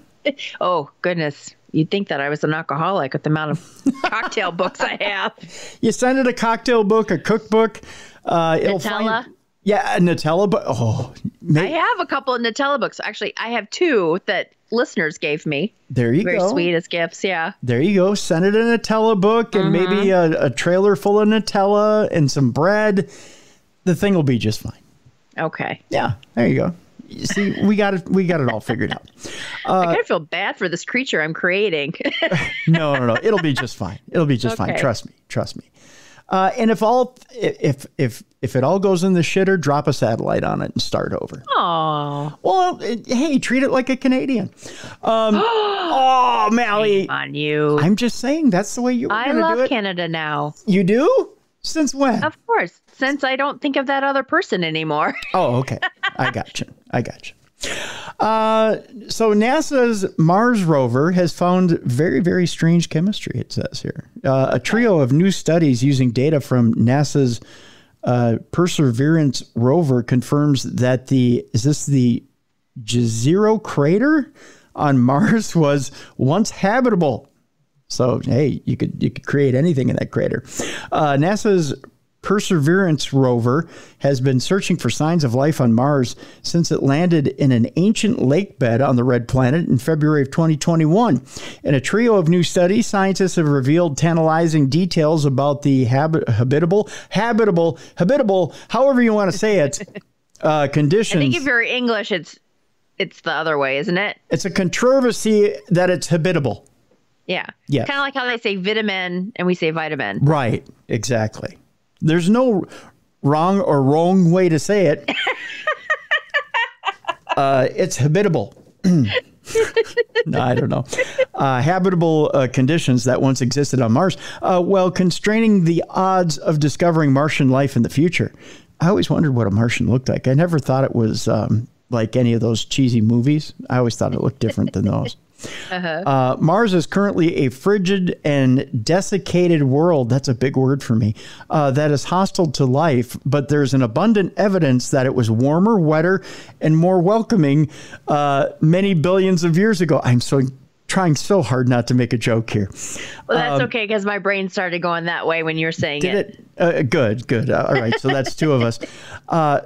Oh, goodness. You'd think that I was an alcoholic with the amount of cocktail books I have. You send it a cocktail book, a cookbook. Nutella. Yeah, a Nutella book. Oh, I have a couple of Nutella books. Actually, I have 2 that listeners gave me. There you go. Very sweet as gifts, yeah. There you go. Send it a Nutella book and maybe a trailer full of Nutella and some bread. The thing will be just fine. Okay. Yeah, there you go. You see, we got it all figured out. I kind of feel bad for this creature I'm creating. No. It'll be just fine. It'll be just fine. Trust me. And if it all goes in the shitter, drop a satellite on it and start over. Oh. Well, hey, treat it like a Canadian. Oh, Mallie. Shame on you. I'm just saying that's the way you were going to do it. I love Canada now. You do? Since when? Of course. Since I don't think of that other person anymore. Oh, okay. I got you. So NASA's Mars rover has found very, very strange chemistry, it says here. A trio of new studies using data from NASA's Perseverance rover confirms that the Jezero crater on Mars was once habitable. So, hey, you could create anything in that crater. NASA's Perseverance rover has been searching for signs of life on Mars since it landed in an ancient lake bed on the red planet in February of 2021. In a trio of new studies, scientists have revealed tantalizing details about the habitable, however you want to say it, conditions. I think if you're English, it's the other way, isn't it? It's a controversy that it's habitable. Yeah. Yeah. Kind of like how they say vitamin and we say vitamin. Right. Exactly. There's no wrong way to say it. It's habitable. No, I don't know. Habitable conditions that once existed on Mars, while constraining the odds of discovering Martian life in the future. I always wondered what a Martian looked like. I never thought it was like any of those cheesy movies. I always thought it looked different than those. Mars is currently a frigid and desiccated world. That's a big word for me. That is hostile to life, but there's an abundant evidence that it was warmer, wetter, and more welcoming many billions of years ago. I'm trying so hard not to make a joke here. Well, that's okay, because my brain started going that way when you're saying it. Good. All right, so that's 2 of us.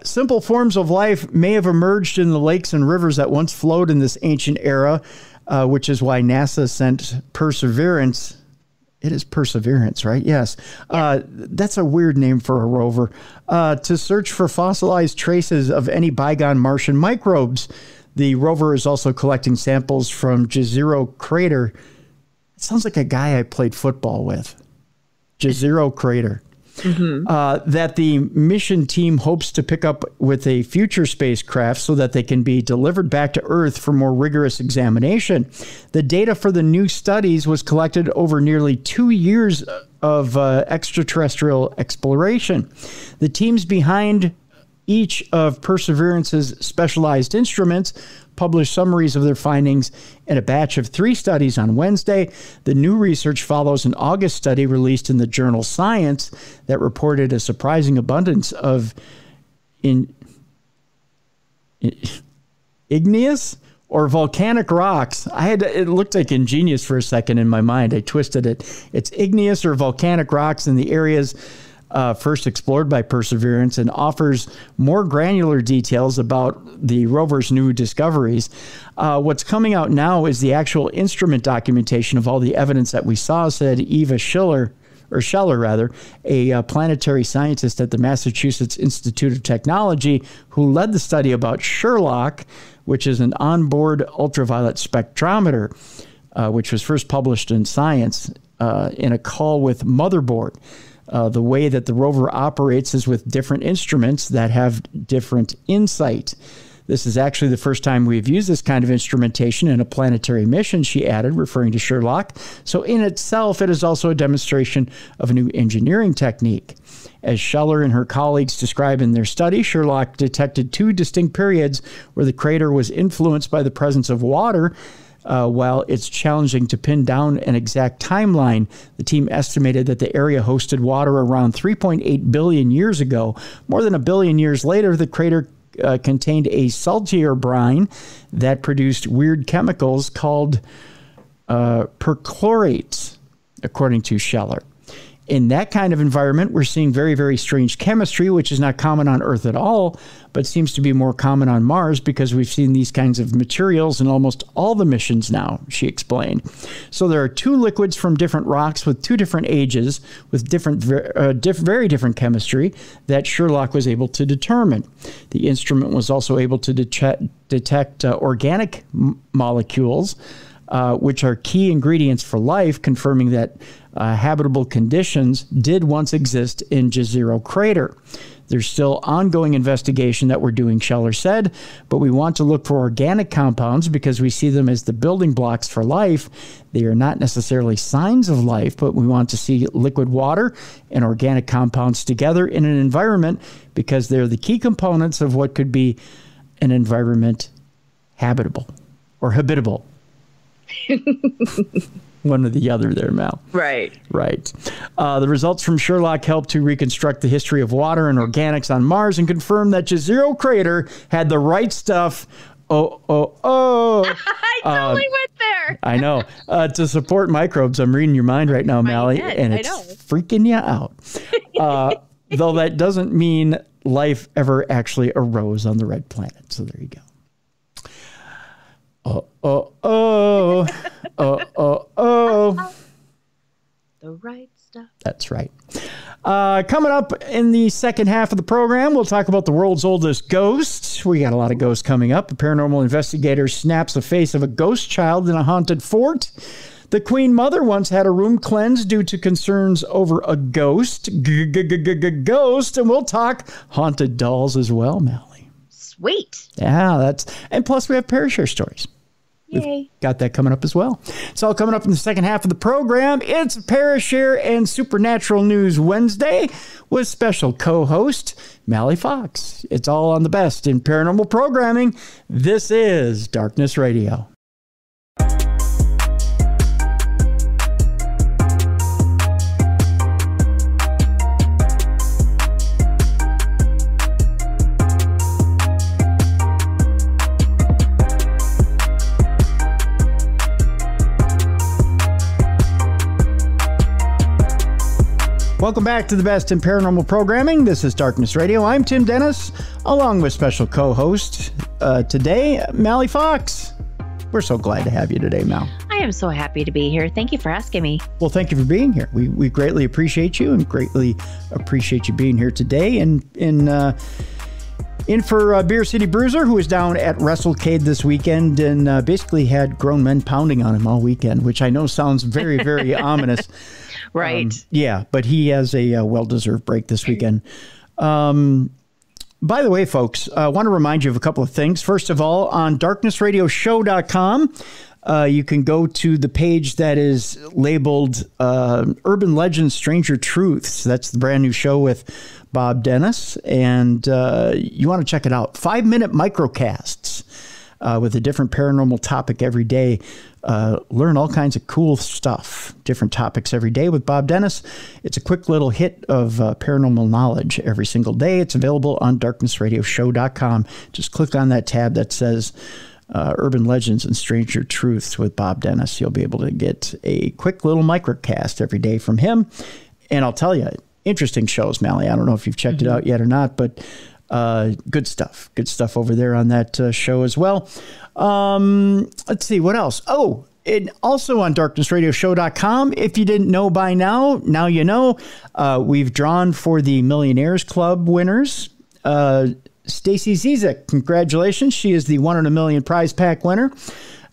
Simple forms of life may have emerged in the lakes and rivers that once flowed in this ancient era, which is why NASA sent Perseverance. It is Perseverance, right? Yes. That's a weird name for a rover. To search for fossilized traces of any bygone Martian microbes. The rover is also collecting samples from Jezero crater. It sounds like a guy I played football with. Jezero crater. That the mission team hopes to pick up with a future spacecraft so that they can be delivered back to Earth for more rigorous examination. The data for the new studies was collected over nearly 2 years of extraterrestrial exploration. The teams behind each of Perseverance's specialized instruments published summaries of their findings in a batch of 3 studies on Wednesday. The new research follows an August study released in the journal Science that reported a surprising abundance of igneous or volcanic rocks. It looked like ingenious for a second in my mind. I twisted it. It's igneous or volcanic rocks in the areas first explored by Perseverance, and offers more granular details about the rover's new discoveries. What's coming out now is the actual instrument documentation of all the evidence that we saw, said Eva Scheller, a planetary scientist at the Massachusetts Institute of Technology, who led the study about Sherlock, which is an onboard ultraviolet spectrometer, which was first published in Science in a call with Motherboard. The way that the rover operates is with different instruments that have different insight. This is actually the first time we've used this kind of instrumentation in a planetary mission, she added, referring to Sherlock. So in itself, it is also a demonstration of a new engineering technique. As Scheller and her colleagues describe in their study, Sherlock detected 2 distinct periods where the crater was influenced by the presence of water. While it's challenging to pin down an exact timeline, the team estimated that the area hosted water around 3.8 billion years ago. More than a billion years later, the crater contained a saltier brine that produced weird chemicals called perchlorates, according to Scheller. In that kind of environment, we're seeing very, very strange chemistry, which is not common on Earth at all, but seems to be more common on Mars because we've seen these kinds of materials in almost all the missions now, she explained. So there are two liquids from different rocks with two different ages, with very different chemistry that Sherlock was able to determine. The instrument was also able to detect organic molecules, which are key ingredients for life, confirming that habitable conditions did once exist in Jezero Crater. There's still ongoing investigation that we're doing, Scheller said, but we want to look for organic compounds because we see them as the building blocks for life. They are not necessarily signs of life, but we want to see liquid water and organic compounds together in an environment because they're the key components of what could be an environment habitable or habitable. One or the other there, Mal. Right. Right. The results from Sherlock helped to reconstruct the history of water and organics on Mars and confirm that Jezero Crater had the right stuff. I totally went there. I know. To support microbes. I'm reading your mind right now, Mallie, and it's freaking you out. Though that doesn't mean life ever actually arose on the red planet. So there you go. The right stuff. That's right. Coming up in the second half of the program, we'll talk about the world's oldest ghost. We got a lot of ghosts coming up. A paranormal investigator snaps the face of a ghost child in a haunted fort. The Queen Mother once had a room cleansed due to concerns over a ghost. Ghost. And we'll talk haunted dolls as well, Mallie. Sweet. Yeah, and plus we have Parashare stories. Yay. We've got that coming up as well. It's all coming up in the second half of the program. It's Parashare and Supernatural News Wednesday with special co-host Mallie Fox. It's all on the best in paranormal programming. This is Darkness Radio. Welcome back to the best in paranormal programming. This is Darkness Radio. I'm Tim Dennis, along with special co-host today, Mallie Fox. We're so glad to have you today, Mal. I am so happy to be here. Thank you for asking me. Well, thank you for being here. We greatly appreciate you and greatly appreciate you being here today. And in for Beer City Bruiser, who was down at WrestleCade this weekend and basically had grown men pounding on him all weekend, which I know sounds very, very ominous. Right. Yeah, but he has a well-deserved break this weekend. By the way, folks, I want to remind you of a couple of things. First of all, on darknessradioshow.com, you can go to the page that is labeled Urban Legends, Stranger Truths. That's the brand new show with Bob Dennis. And you want to check it out. 5-minute microcasts with a different paranormal topic every day. Learn all kinds of cool stuff, different topics every day with Bob Dennis. It's a quick little hit of paranormal knowledge every single day. It's available on darknessradioshow.com. Just click on that tab that says Urban Legends and Stranger Truths with Bob Dennis. You'll be able to get a quick little microcast every day from him. And I'll tell you, interesting shows, Mallie. I don't know if you've checked it out yet or not, but good stuff. Good stuff over there on that show as well. Let's see, what else? Oh, and also on darknessradioshow.com, if you didn't know by now, now you know, we've drawn for the Millionaires Club winners. Stacy Zizek, congratulations. She is the 1 in a million prize pack winner.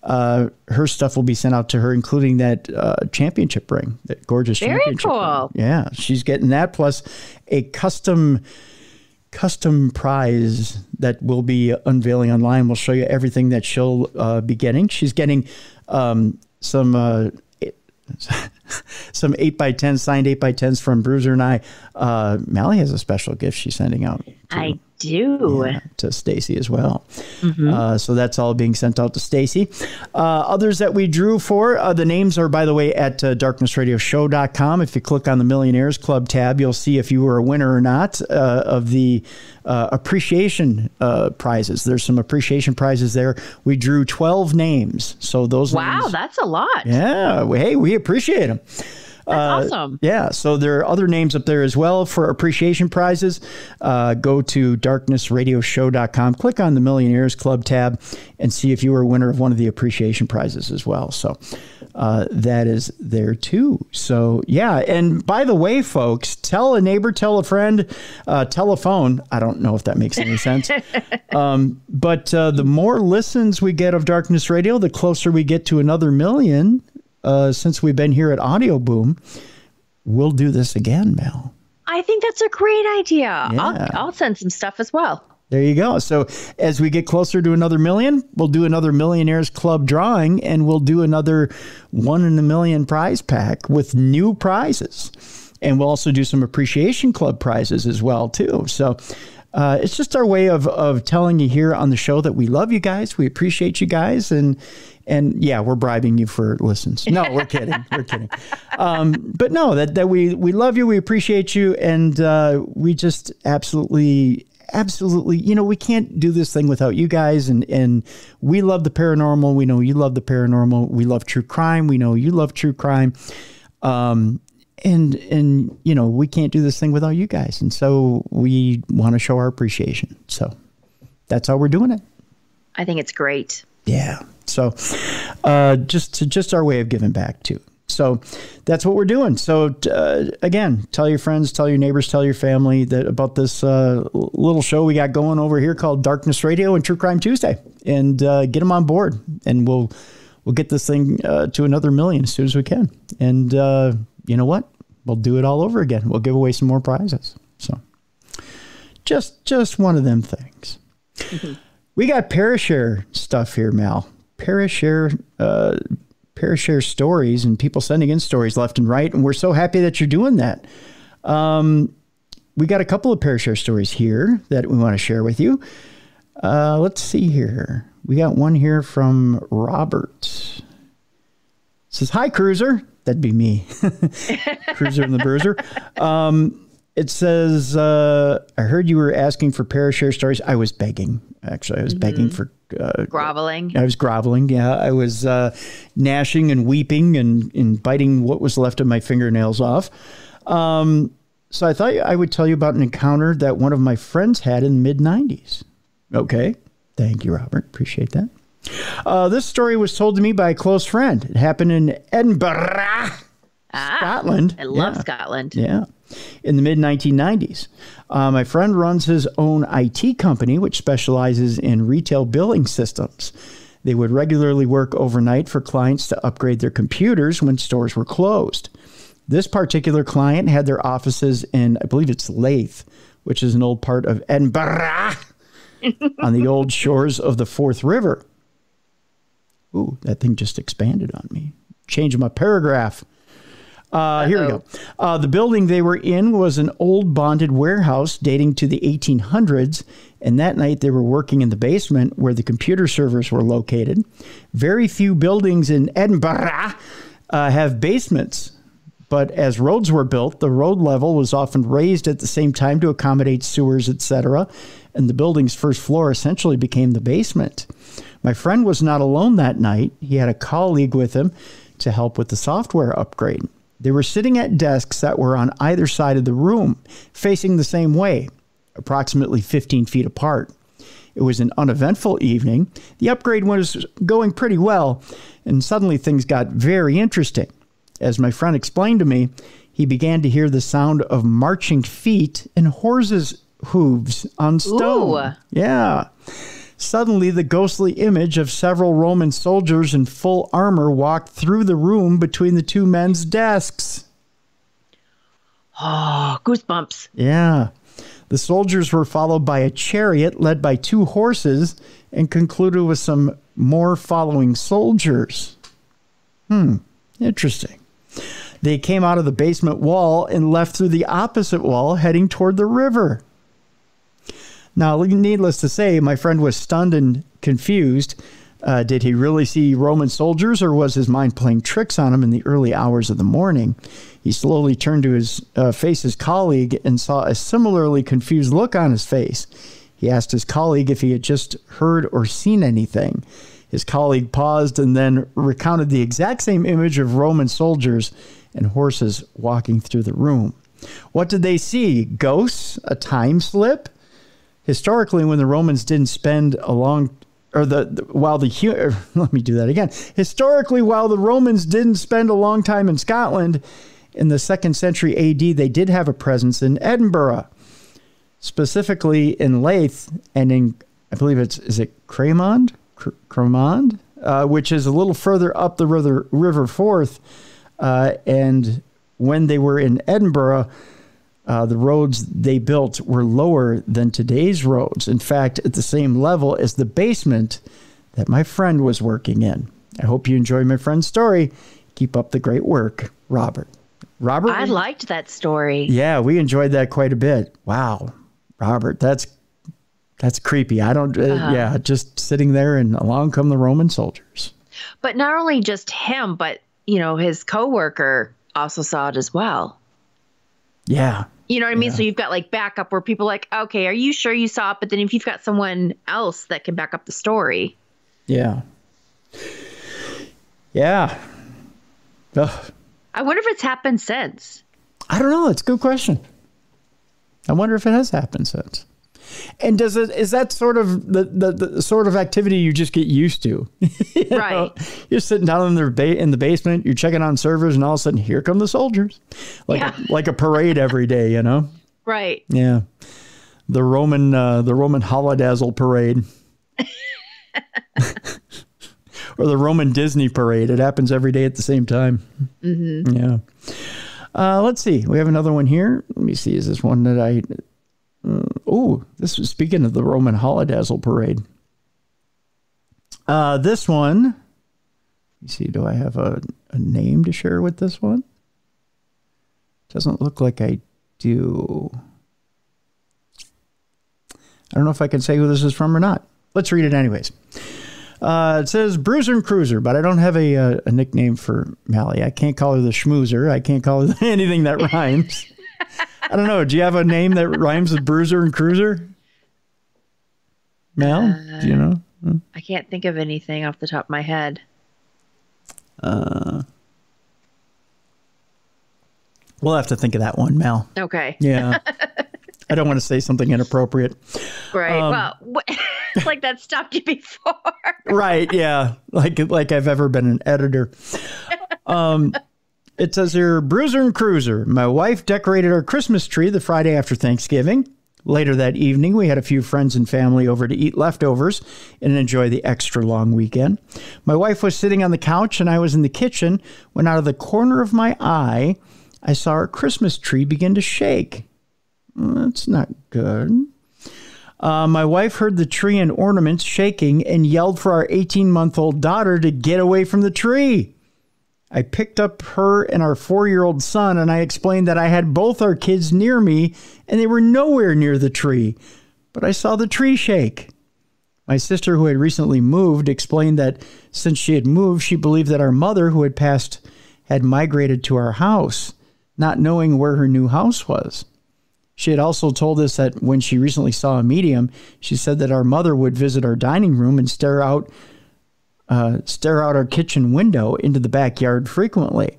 Her stuff will be sent out to her, including that championship ring, that gorgeous championship ring. Very cool. Yeah, she's getting that plus a custom prize that we'll be unveiling online. We'll show you everything that she'll be getting. She's getting some 8x10 signed 8x10s from Bruiser and I. Mallie has a special gift she's sending out. I do. Yeah, to Stacy as well. So that's all being sent out to Stacy. Others that we drew for, the names are, by the way, at darknessradioshow.com. If you click on the Millionaires Club tab, you'll see if you were a winner or not of the appreciation prizes. There's some appreciation prizes there. We drew 12 names. So those names, that's a lot. Yeah. Hey, we appreciate them. That's awesome. Yeah, so there are other names up there as well for appreciation prizes. Go to darknessradioshow.com, click on the Millionaires Club tab, and see if you were a winner of one of the appreciation prizes as well. So that is there too. So, yeah, and by the way, folks, tell a neighbor, tell a friend, tell a phone. I don't know if that makes any sense. But the more listens we get of Darkness Radio, the closer we get to another million. Since we've been here at Audio Boom, we'll do this again, Mel. I think that's a great idea. Yeah. I'll send some stuff as well. There you go. So as we get closer to another million, we'll do another Millionaires Club drawing, and we'll do another 1 in a million prize pack with new prizes. And we'll also do some Appreciation Club prizes as well, too. So it's just our way of telling you here on the show that we love you guys. We appreciate you guys. And yeah, we're bribing you for listens. No, we're kidding. We're kidding. But no, that we love you. We appreciate you. And we just absolutely, we can't do this thing without you guys. And we love the paranormal. We know you love the paranormal. We love true crime. We know you love true crime. And we can't do this thing without you guys. And so we want to show our appreciation. So that's how we're doing it. I think it's great. Yeah. So just our way of giving back too. So that's what we're doing. So again, tell your friends, tell your neighbors, tell your family that about this little show we got going over here called Darkness Radio and True Crime Tuesday, and get them on board, and we'll get this thing to another million as soon as we can. And you know what? We'll do it all over again. We'll give away some more prizes. So just one of them things. We got Parashare stuff here, Mal. Parashare stories and people sending in stories left and right. And we're so happy that you're doing that. We got a couple of Parashare stories here that we want to share with you. Let's see here. We got one here from Robert. It says, "Hi, Cruiser." That'd be me. Cruiser and the Bruiser. It says, "I heard you were asking for Parashare stories." I was begging. Actually, I was begging for... groveling. I was groveling, yeah. I was gnashing and weeping and biting what was left of my fingernails off. So I thought I would tell you about an encounter that one of my friends had in the mid-90s. Okay. Thank you, Robert. Appreciate that. This story was told to me by a close friend. It happened in Edinburgh, Scotland. I love Scotland. Yeah. In the mid-1990s. My friend runs his own IT company, which specializes in retail billing systems. They would regularly work overnight for clients to upgrade their computers when stores were closed. This particular client had their offices in, I believe it's Leith, which is an old part of Edinburgh, on the old shores of the Forth River. Ooh, that thing just expanded on me. Changing my paragraph. Here we go. The building they were in was an old bonded warehouse dating to the 1800s, and that night they were working in the basement where the computer servers were located. Very few buildings in Edinburgh have basements, but as roads were built, the road level was often raised at the same time to accommodate sewers, etc., and the building's first floor essentially became the basement. My friend was not alone that night. He had a colleague with him to help with the software upgrade. They were sitting at desks that were on either side of the room, facing the same way, approximately 15 feet apart. It was an uneventful evening. The upgrade was going pretty well, and suddenly things got very interesting. As my friend explained to me, he began to hear the sound of marching feet and horses' hooves on stone. Ooh. Yeah. Suddenly, the ghostly image of several Roman soldiers in full armor walked through the room between the two men's desks. Oh, goosebumps. Yeah. The soldiers were followed by a chariot led by two horses and concluded with some more following soldiers. Interesting. They came out of the basement wall and left through the opposite wall, heading toward the river. Now, needless to say, my friend was stunned and confused. Did he really see Roman soldiers, or was his mind playing tricks on him in the early hours of the morning? He slowly turned to face his colleague and saw a similarly confused look on his face. He asked his colleague if he had just heard or seen anything. His colleague paused and then recounted the exact same image of Roman soldiers and horses walking through the room. What did they see? Ghosts? A time slip? Historically, when the Romans didn't spend a long let me do that again. Historically, while the Romans didn't spend a long time in Scotland, in the 2nd century AD, they did have a presence in Edinburgh, specifically in Leith and in, I believe is it Cremond, which is a little further up the River Forth. And when they were in Edinburgh, the roads they built were lower than today's roads. In fact, at the same level as the basement that my friend was working in. I hope you enjoy my friend's story. Keep up the great work, Robert. Robert, I liked that story. Yeah, we enjoyed that quite a bit. Wow, Robert, that's creepy. I don't. Yeah, just sitting there and along come the Roman soldiers. But not only just him, but his coworker also saw it as well. Yeah. You know what I mean? So you've got like backup where people are like, okay, are you sure you saw it? But then if you've got someone else that can back up the story. Yeah. Yeah. Ugh. I wonder if it's happened since. I don't know. It's a good question. I wonder if it has happened since. And is that sort of the sort of activity you just get used to? Right. You're sitting down in the basement, you're checking on servers, and all of a sudden, here come the soldiers. Like a parade every day, Right. Yeah. The Roman Holodazzle parade. Or the Roman Disney parade. It happens every day at the same time. Mm-hmm. Yeah. Let's see. We have another one here. Let me see. Is this one that I... this was speaking of the Roman Holodazzle parade. This one, let me see, do I have a name to share with this one? Doesn't look like I do. I don't know if I can say who this is from or not. Let's read it anyways. It says Bruiser and Cruiser, but I don't have a nickname for Mallie. I can't call her the Schmoozer. I can't call her anything that rhymes. I don't know. Do you have a name that rhymes with Bruiser and Cruiser? Mel, do you know? I can't think of anything off the top of my head. We'll have to think of that one, Mel. Okay. Yeah. I don't want to say something inappropriate. Right. Well, it's like that stopped you before. Right. Yeah. Like I've ever been an editor. It says here, Bruiser and Cruiser. My wife decorated our Christmas tree the Friday after Thanksgiving. Later that evening, we had a few friends and family over to eat leftovers and enjoy the extra long weekend. My wife was sitting on the couch and I was in the kitchen when out of the corner of my eye, I saw our Christmas tree begin to shake. That's not good. My wife heard the tree and ornaments shaking and yelled for our 18-month-old daughter to get away from the tree. I picked up her and our 4-year-old son, and I explained that I had both our kids near me, and they were nowhere near the tree, but I saw the tree shake. My sister, who had recently moved, explained that since she had moved, she believed that our mother, who had passed, had migrated to our house, not knowing where her new house was. She had also told us that when she recently saw a medium, she said that our mother would visit our dining room and stare out our kitchen window into the backyard frequently.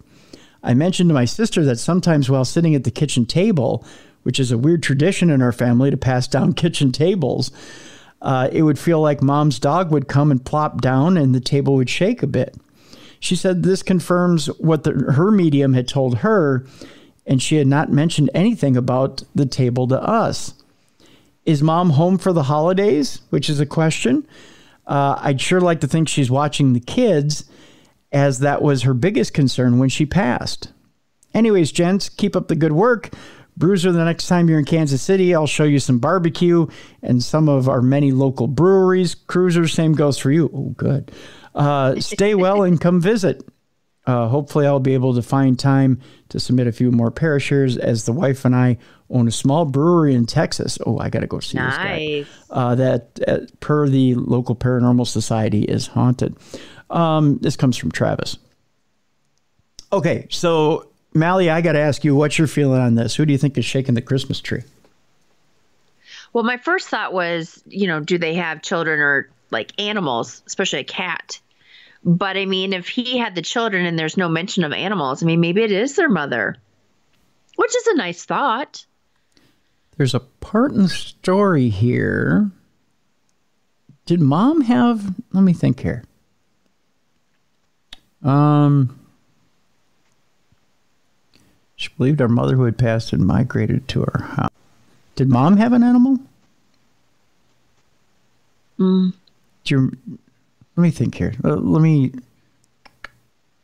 I mentioned to my sister that sometimes while sitting at the kitchen table, which is a weird tradition in our family to pass down kitchen tables, it would feel like Mom's dog would come and plop down and the table would shake a bit. She said this confirms what her medium had told her, and she had not mentioned anything about the table to us. Is Mom home for the holidays? Which is a question. I'd sure like to think she's watching the kids, as that was her biggest concern when she passed. Anyways, gents, keep up the good work. Bruiser, the next time you're in Kansas City, I'll show you some barbecue and some of our many local breweries. Cruiser, same goes for you. Oh, good. Stay well and come visit. Hopefully I'll be able to find time to submit a few more Parashares, as the wife and I own a small brewery in Texas. Oh, I got to go see this guy. That, per the local paranormal society, is haunted. This comes from Travis. Okay, so Mallie, I got to ask you, what's your feeling on this? Who do you think is shaking the Christmas tree? Well, my first thought was, do they have children or like animals, especially a cat? But I mean, if he had the children and there's no mention of animals, I mean, maybe it is their mother, which is a nice thought. There's a part in the story here. Did mom have, let me think here. She believed our mother who had passed had migrated to her house. Did mom have an animal? Let me think here. Let me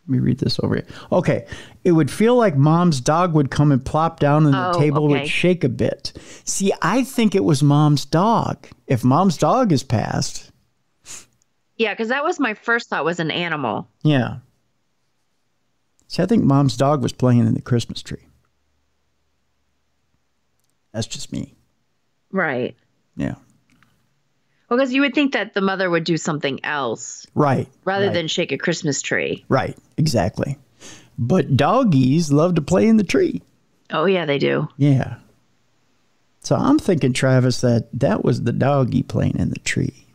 read this over here. Okay. It would feel like mom's dog would come and plop down and the table would shake a bit. See, I think it was mom's dog. If mom's dog is passed. Yeah, because that was my first thought, was an animal. Yeah. See, I think mom's dog was playing in the Christmas tree. That's just me. Right. Yeah. Well, because you would think that the mother would do something else. Right. Rather than shake a Christmas tree. Right. Exactly. But doggies love to play in the tree. Oh, yeah, they do. Yeah. So I'm thinking, Travis, that was the doggy playing in the tree.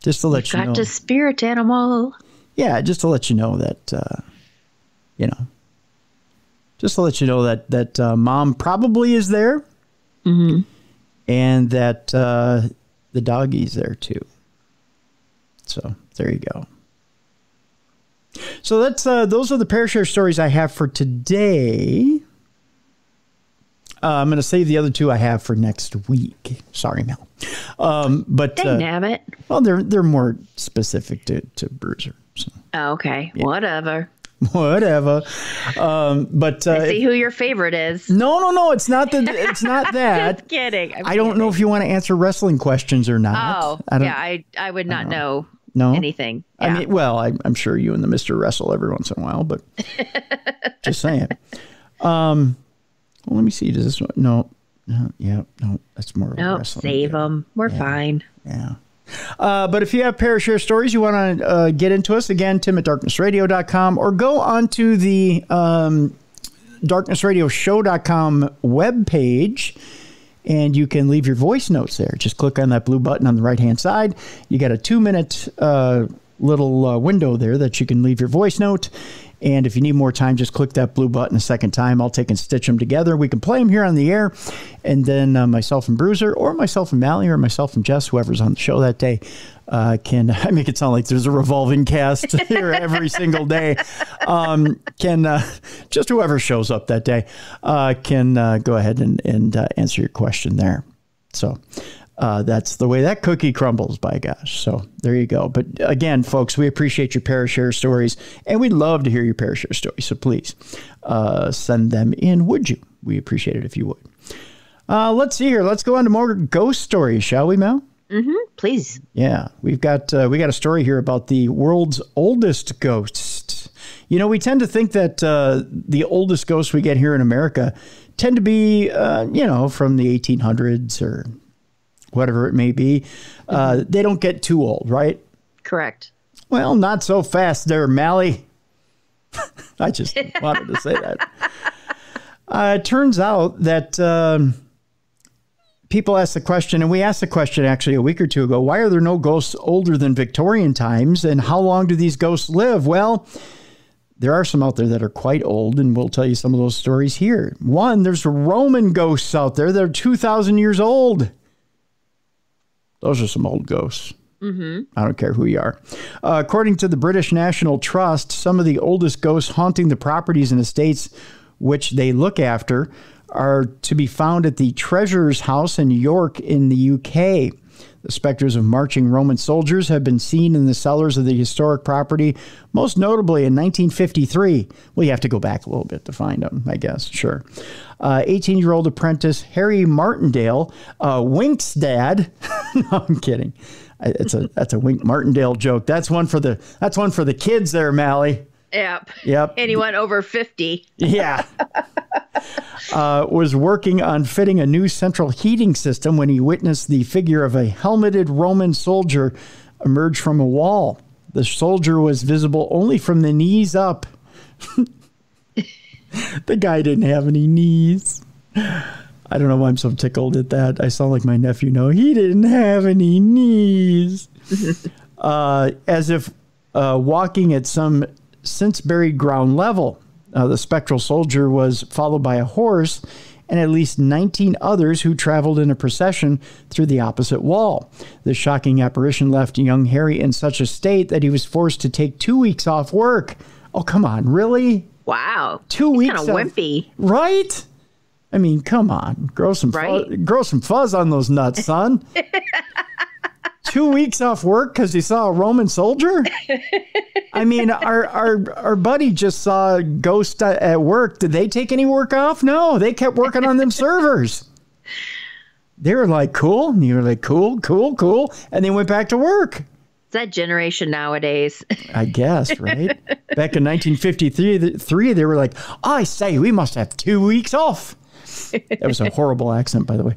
Just to let you know. Got a spirit animal. Yeah, just to let you know that, just to let you know that mom probably is there. Mm-hmm. And that the doggy's there too. So there you go. So that's those are the Parashare stories I have for today. I'm going to save the other two I have for next week. Sorry, Mel. But damn it. Well, they're more specific to Bruiser. So. Oh, okay. Yeah. Whatever. But I see who your favorite is. No, it's not that. It's not that. Just kidding. I don't know if you want to answer wrestling questions or not. Oh, I would not know anything. Yeah. I mean, well, I'm sure you and the Mr. wrestle every once in a while, but just saying. Well, let me see. Does this one? No, that's more. Wrestling. Save them. We're fine. Yeah. But if you have Parashare stories you want to get into us, again, tim@darknessradio.com, or go onto the darknessradioshow.com webpage, and you can leave your voice notes there. Just click on that blue button on the right-hand side. You got a 2-minute little window there that you can leave your voice note. And if you need more time, just click that blue button a second time. I'll take and stitch them together. We can play them here on the air. And then myself and Bruiser, or myself and Mallie, or myself and Jess, whoever's on the show that day, can I make it sound like there's a revolving cast here every single day. Just whoever shows up that day can go ahead and answer your question there. So that's the way that cookie crumbles, by gosh. So there you go. But again, folks, we appreciate your Parashare stories, and we'd love to hear your Parashare stories. So please send them in, would you? We appreciate it if you would. Let's see here. Let's go on to more ghost stories, shall we, Mel? Mm-hmm. Please. Yeah, we got a story here about the world's oldest ghost. We tend to think that the oldest ghosts we get here in America tend to be, from the 1800s or whatever it may be. They don't get too old, right? Correct. Well, not so fast there, Mallie. I just wanted to say that. It turns out that people ask the question, and we asked the question actually a week or two ago, why are there no ghosts older than Victorian times, and how long do these ghosts live? Well, there are some out there that are quite old, and we'll tell you some of those stories here. One, there's Roman ghosts out there that are 2,000 years old. Those are some old ghosts. Mm-hmm. I don't care who you are. According to the British National Trust, some of the oldest ghosts haunting the properties and estates which they look after are to be found at the Treasurer's House in York in the UK. The specters of marching Roman soldiers have been seen in the cellars of the historic property, most notably in 1953. Well, you have to go back a little bit to find them, I guess. Sure. 18-year-old apprentice Harry Martindale, Wink's dad. No, I'm kidding. That's a Wink Martindale joke. That's one for the kids there, Mallie. Yep. Yep. Anyone over 50. Yeah. Was working on fitting a new central heating system when he witnessed the figure of a helmeted Roman soldier emerge from a wall. The soldier was visible only from the knees up. The guy didn't have any knees. I don't know why I'm so tickled at that. I sound like my nephew. No, he didn't have any knees. As if walking at some since buried ground level. The spectral soldier was followed by a horse and at least 19 others who traveled in a procession through the opposite wall. The shocking apparition left young Harry in such a state that he was forced to take 2 weeks off work. Oh, come on, really? Wow. 2 weeks kind of wimpy. Right? I mean, come on. Grow some fuzz on those nuts, son. 2 weeks off work because he saw a Roman soldier? I mean, our buddy just saw a ghost at work. Did they take any work off? No, they kept working on them servers. They were like, cool. And you were like, cool. And they went back to work. It's that generation nowadays. I guess, right? Back in 1953, they were like, I say, we must have 2 weeks off. That was a horrible accent, by the way.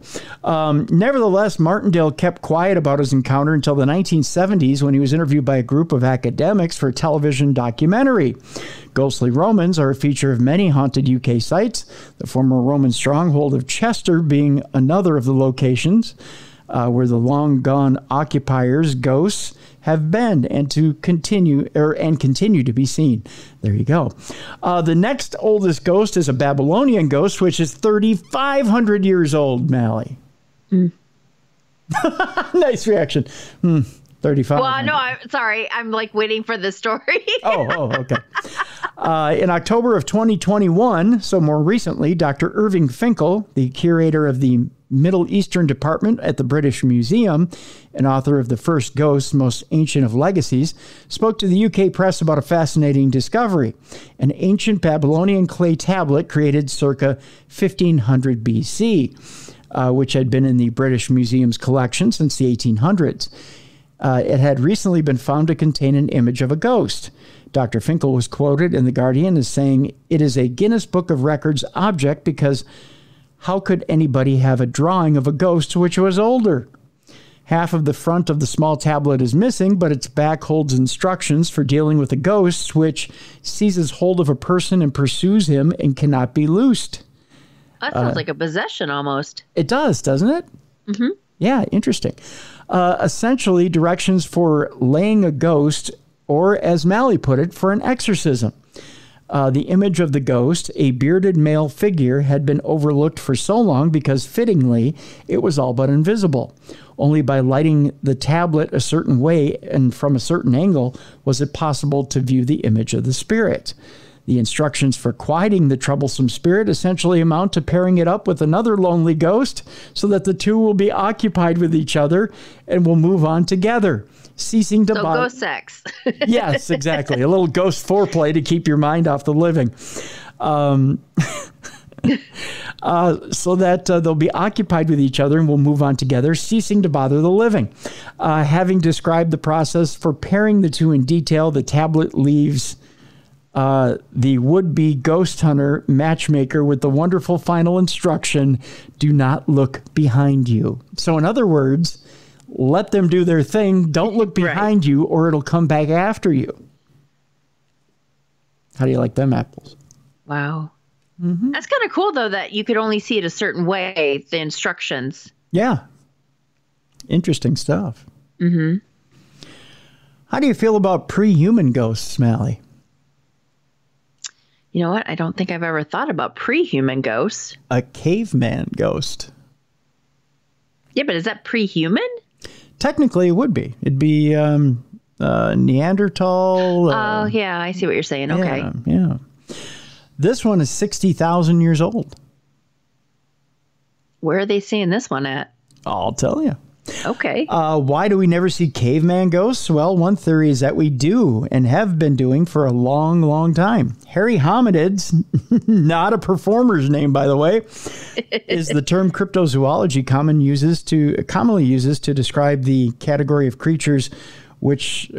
Nevertheless, Martindale kept quiet about his encounter until the 1970s when he was interviewed by a group of academics for a television documentary. Ghostly Romans are a feature of many haunted UK sites, the former Roman stronghold of Chester being another of the locations where the long-gone occupiers' ghosts have been and continue to be seen. There you go. The next oldest ghost is a Babylonian ghost, which is 3,500 years old, Mallie. Nice reaction. 35. Well, no, I'm sorry. I'm like waiting for the story. Okay. In October of 2021, so more recently, Dr. Irving Finkel, the curator of the Middle Eastern Department at the British Museum and author of The First Ghosts, Most Ancient of Legacies, spoke to the UK press about a fascinating discovery, an ancient Babylonian clay tablet created circa 1500 BC, which had been in the British Museum's collection since the 1800s. It had recently been found to contain an image of a ghost. Dr. Finkel was quoted in The Guardian as saying, "It is a Guinness Book of Records object because how could anybody have a drawing of a ghost which was older? Half of the front of the small tablet is missing, but its back holds instructions for dealing with a ghost which seizes hold of a person and pursues him and cannot be loosed." That sounds like a possession almost. It does, doesn't it? Mm-hmm. Yeah, interesting. Essentially, directions for laying a ghost, or as Mallie put it, for an exorcism. The image of the ghost, a bearded male figure, had been overlooked for so long because, fittingly, it was all but invisible. Only by lighting the tablet a certain way and from a certain angle was it possible to view the image of the spirit. The instructions for quieting the troublesome spirit essentially amount to pairing it up with another lonely ghost so that the two will be occupied with each other and will move on together, ceasing to bother. Ghost sex. Yes, exactly. A little ghost foreplay to keep your mind off the living. So that they'll be occupied with each other and will move on together, ceasing to bother the living. Having described the process for pairing the two in detail, the tablet leaves the would-be ghost hunter matchmaker with the wonderful final instruction, do not look behind you. So in other words, let them do their thing. Don't look behind you or it'll come back after you. How do you like them apples? Wow. Mm-hmm. That's kind of cool, though, that you could only see it a certain way, the instructions. Yeah. Interesting stuff. Mm-hmm. How do you feel about pre-human ghosts, Mallie? You know what? I don't think I've ever thought about pre-human ghosts. A caveman ghost. Yeah, but is that pre-human? Technically, it would be. It'd be Neanderthal. Oh, yeah. I see what you're saying. Okay. Yeah. This one is 60,000 years old. Where are they seeing this one at? I'll tell you. Okay. Why do we never see caveman ghosts? Well, one theory is that we do and have been doing for a long, long time. Hairy hominids, not a performer's name, by the way, is the term cryptozoology commonly uses to describe the category of creatures which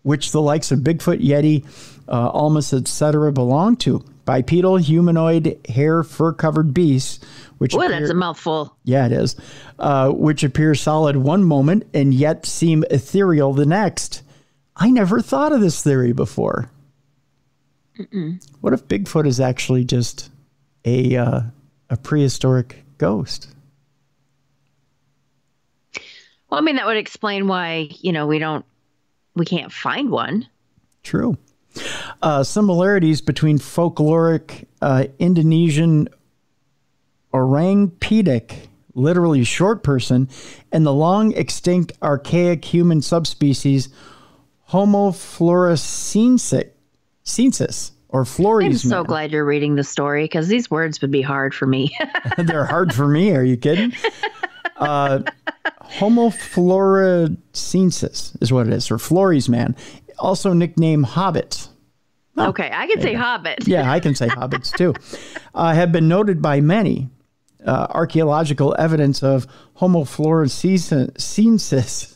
which the likes of Bigfoot, Yeti, Almas, etc. belong to. Bipedal, humanoid, hair, fur-covered beasts, which that's a mouthful. Yeah, it is. Which appear solid one moment and yet seem ethereal the next. I never thought of this theory before. What if Bigfoot is actually just a prehistoric ghost? Well, I mean, that would explain why, we can't find one. True. Similarities between folkloric Indonesian orang pedek, literally short person, and the long extinct archaic human subspecies Homo floresiensis or Flores. I'm so glad you're reading the story because these words would be hard for me. They're hard for me. Are you kidding? Homo floresiensis is what it is, or Flores man, also nicknamed hobbits. Oh, okay, I can say hobbit. Yeah, I can say hobbits too. Have been noted by many. Archaeological evidence of Homo floresiensis,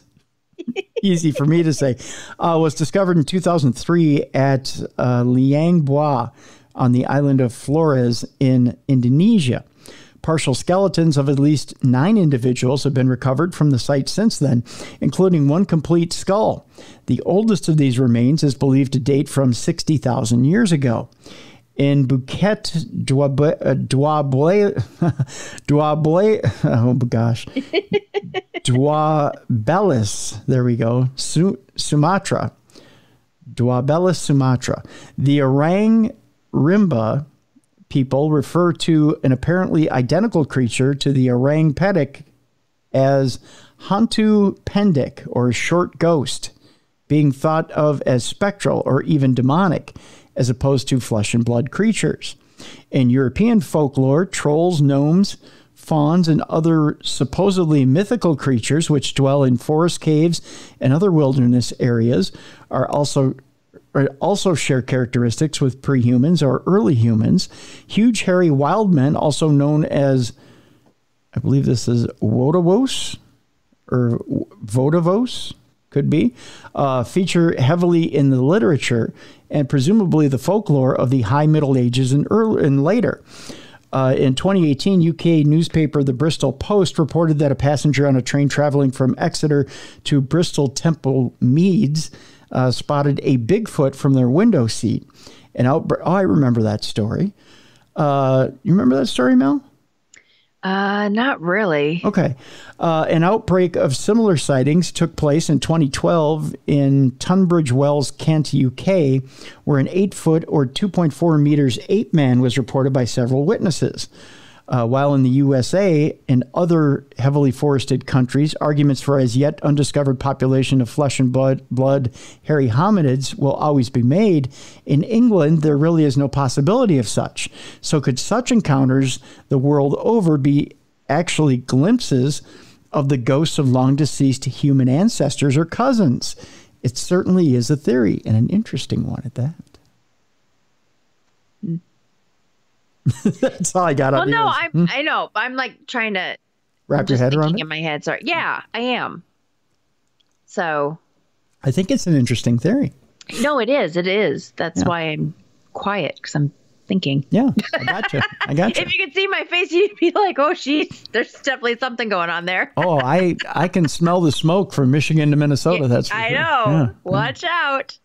easy for me to say, was discovered in 2003 at Liang Bua on the island of Flores in Indonesia. Partial skeletons of at least 9 individuals have been recovered from the site since then, including one complete skull. The oldest of these remains is believed to date from 60,000 years ago. In Bukit Duabelis, there we go, Sumatra. Duabelis, Sumatra. The Orang Rimba people refer to an apparently identical creature to the orang pedek as hantu pendek, or short ghost, being thought of as spectral or even demonic, as opposed to flesh and blood creatures. In European folklore, trolls, gnomes, fauns, and other supposedly mythical creatures which dwell in forest caves and other wilderness areas are also share characteristics with prehumans or early humans. Huge hairy wild men, also known as, I believe this is Vodavos or Vodavos, could be, feature heavily in the literature and presumably the folklore of the High Middle Ages and later. In 2018, UK newspaper The Bristol Post reported that a passenger on a train traveling from Exeter to Bristol Temple Meads spotted a Bigfoot from their window seat. I remember that story. You remember that story, Mel? Not really. Okay. An outbreak of similar sightings took place in 2012 in Tunbridge Wells, Kent, UK, where an 8-foot or 2.4 meters ape man was reported by several witnesses. While in the USA and other heavily forested countries, arguments for as yet undiscovered population of flesh and blood hairy hominids will always be made, in England there really is no possibility of such. So could such encounters the world over be actually glimpses of the ghosts of long deceased human ancestors or cousins? It certainly is a theory, and an interesting one at that. That's all I got. Well, no, I know. I'm like trying to wrap your head around it. In my head, sorry. Yeah, I am. So, I think it's an interesting theory. No, it is. It is. That's why I'm quiet, because I'm thinking. Yeah, I got you. I got you. If you could see my face, you'd be like, "Oh, there's definitely something going on there." Oh, I can smell the smoke from Michigan to Minnesota. Yeah, that's for I sure. know. Yeah. Watch out.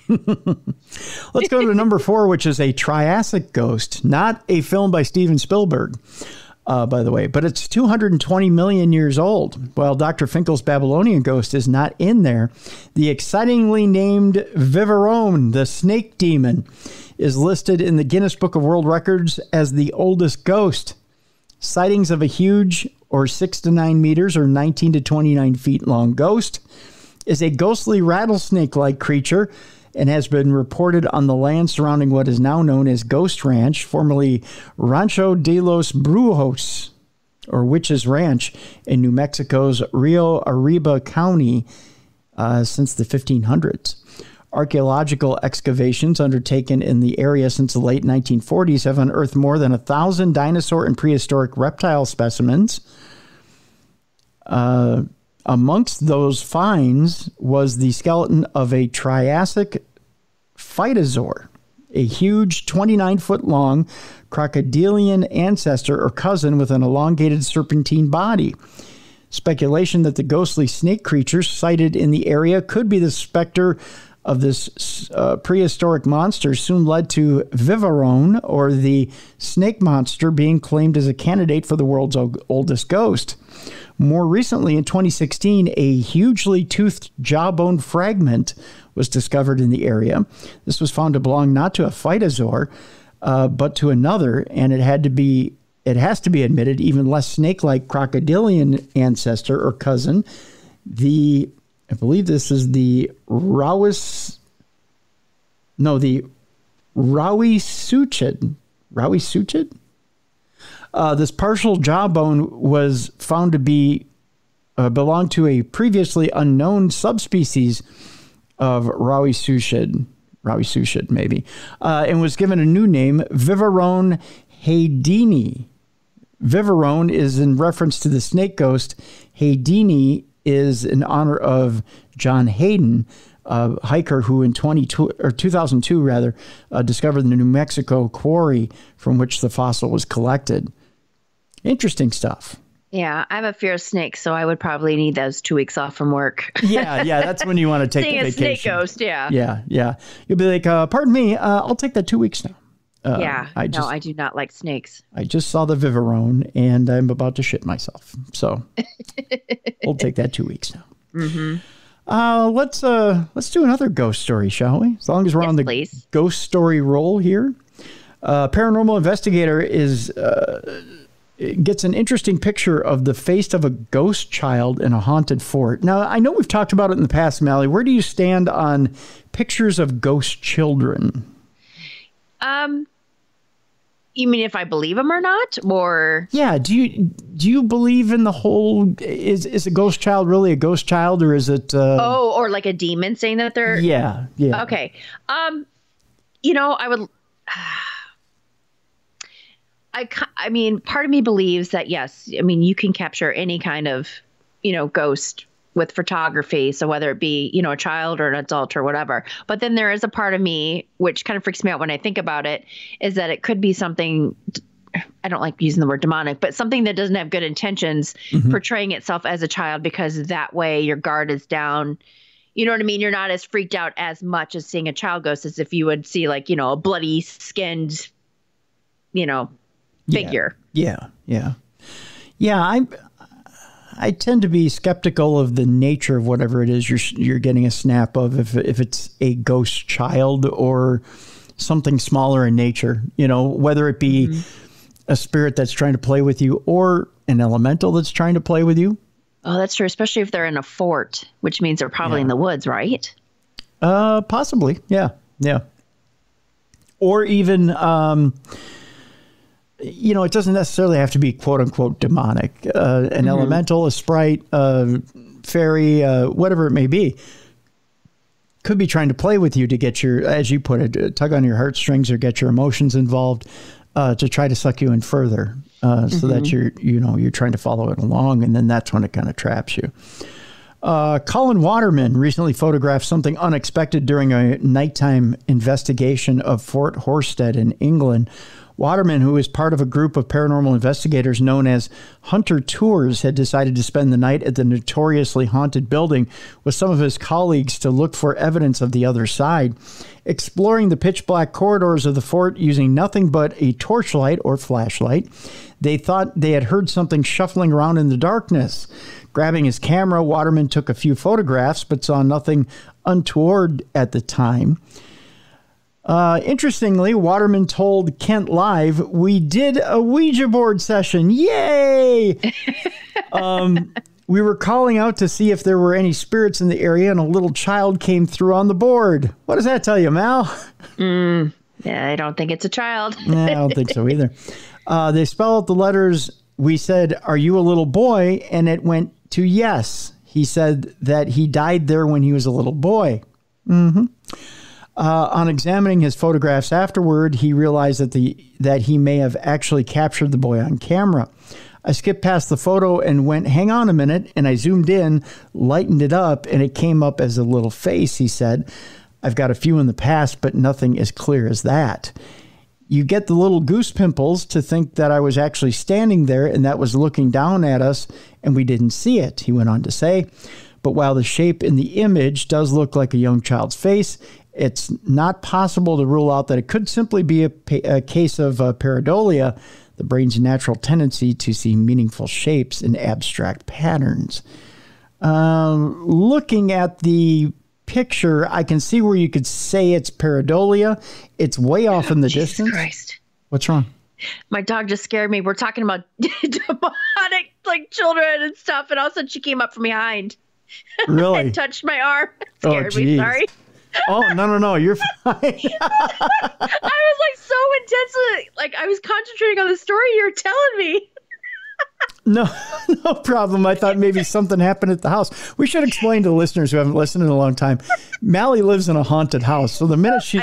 Let's go to number 4, which is a Triassic ghost, not a film by Steven Spielberg, by the way, but it's 220 million years old. While Dr. Finkel's Babylonian ghost is not in there, the excitingly named Viverone, the snake demon, is listed in the Guinness Book of World Records as the oldest ghost. Sightings of a huge, or 6 to 9 meters, or 19 to 29 feet long ghost is a ghostly rattlesnake-like creature and has been reported on the land surrounding what is now known as Ghost Ranch, formerly Rancho de los Brujos, or Witches Ranch, in New Mexico's Rio Arriba County since the 1500s. Archaeological excavations undertaken in the area since the late 1940s have unearthed more than 1,000 dinosaur and prehistoric reptile specimens. Amongst those finds was the skeleton of a Triassic phytosaur, a huge 29-foot-long crocodilian ancestor or cousin with an elongated serpentine body. Speculation that the ghostly snake creature sighted in the area could be the specter of this prehistoric monster soon led to Viverone, or the snake monster, being claimed as a candidate for the world's oldest ghost. More recently, in 2016, a hugely toothed jawbone fragment was discovered in the area. This was found to belong not to a phytosaur, but to another, and it has to be admitted, even less snake-like crocodilian ancestor or cousin. I believe this is the Rauisuchid. This partial jawbone was found to be belong to a previously unknown subspecies of Rauisuchid maybe, and was given a new name, Viverone haydeni. Viverone is in reference to the snake ghost. Haydeni is in honor of John Hayden, a hiker who in 2002 discovered the New Mexico quarry from which the fossil was collected. Interesting stuff. Yeah, I have a fear of snakes, so I would probably need those 2 weeks off from work. Yeah, that's when you want to take the vacation. Seeing a snake ghost, yeah. Yeah. You'll be like, pardon me, I'll take that 2 weeks now. I do not like snakes. I just saw the Viverone, and I'm about to shit myself. So we'll take that 2 weeks now. Mm-hmm. Let's do another ghost story, shall we? As long as we're on the ghost story roll here. Paranormal investigator gets an interesting picture of the face of a ghost child in a haunted fort. Now, I know we've talked about it in the past, Mallie. Where do you stand on pictures of ghost children? You mean if I believe them or not, or? Yeah. Do you believe in the whole, is a ghost child really a ghost child, or is it, or like a demon saying that they're, yeah. Okay. I would, I mean, part of me believes that, yes, I mean, you can capture any kind of, ghost with photography. So whether it be, a child or an adult or whatever. But then there is a part of me, which kind of freaks me out when I think about it, is that it could be something, I don't like using the word demonic, but something that doesn't have good intentions, portraying itself as a child, because that way your guard is down. You know what I mean? You're not as freaked out as much as seeing a child ghost as if you would see like, a bloody skinned, figure. Yeah. I tend to be skeptical of the nature of whatever it is you're getting a snap of, if it's a ghost child or something smaller in nature, whether it be a spirit that's trying to play with you or an elemental that's trying to play with you. Oh, that's true. Especially if they're in a fort, which means they're probably in the woods, right? Possibly. Yeah. Or even, it doesn't necessarily have to be quote unquote demonic. An elemental, a sprite, fairy, whatever it may be, could be trying to play with you to get your, as you put it, tug on your heartstrings or get your emotions involved, to try to suck you in further, so that you're trying to follow it along, and then that's when it kind of traps you. Colin Waterman recently photographed something unexpected during a nighttime investigation of Fort Horsted in England. Waterman, who is part of a group of paranormal investigators known as Hunter Tours, had decided to spend the night at the notoriously haunted building with some of his colleagues to look for evidence of the other side. Exploring the pitch-black corridors of the fort using nothing but a torchlight or flashlight, they thought they had heard something shuffling around in the darkness. Grabbing his camera, Waterman took a few photographs but saw nothing untoward at the time. Interestingly, Waterman told Kent Live, "We did a Ouija board session. Yay!" We were calling out to see if there were any spirits in the area, and a little child came through on the board. What does that tell you, Mal? Yeah, I don't think it's a child. Nah, I don't think so either. They spell out the letters. We said, "Are you a little boy?" And it went to yes. He said that he died there when he was a little boy. On examining his photographs afterward, he realized that he may have actually captured the boy on camera. I skipped past the photo and went, hang on a minute. And I zoomed in, lightened it up, and it came up as a little face, he said. I've got a few in the past, but nothing as clear as that. You get the little goose pimples to think that I was actually standing there and that was looking down at us and we didn't see it, he went on to say. But while the shape in the image does look like a young child's face, it's not possible to rule out that it could simply be a case of pareidolia, the brain's natural tendency to see meaningful shapes in abstract patterns. Looking at the picture, I can see where you could say it's pareidolia. It's way off in the distance. Christ. What's wrong? My dog just scared me. We're talking about demonic like children and stuff, and all of a sudden she came up from behind. Really? And touched my arm. Scared me. Sorry. Oh, no. You're fine. I was like so intensely, like I was concentrating on the story you were telling me. No problem. I thought maybe something happened at the house. We should explain to the listeners who haven't listened in a long time. Mallie lives in a haunted house. So the minute she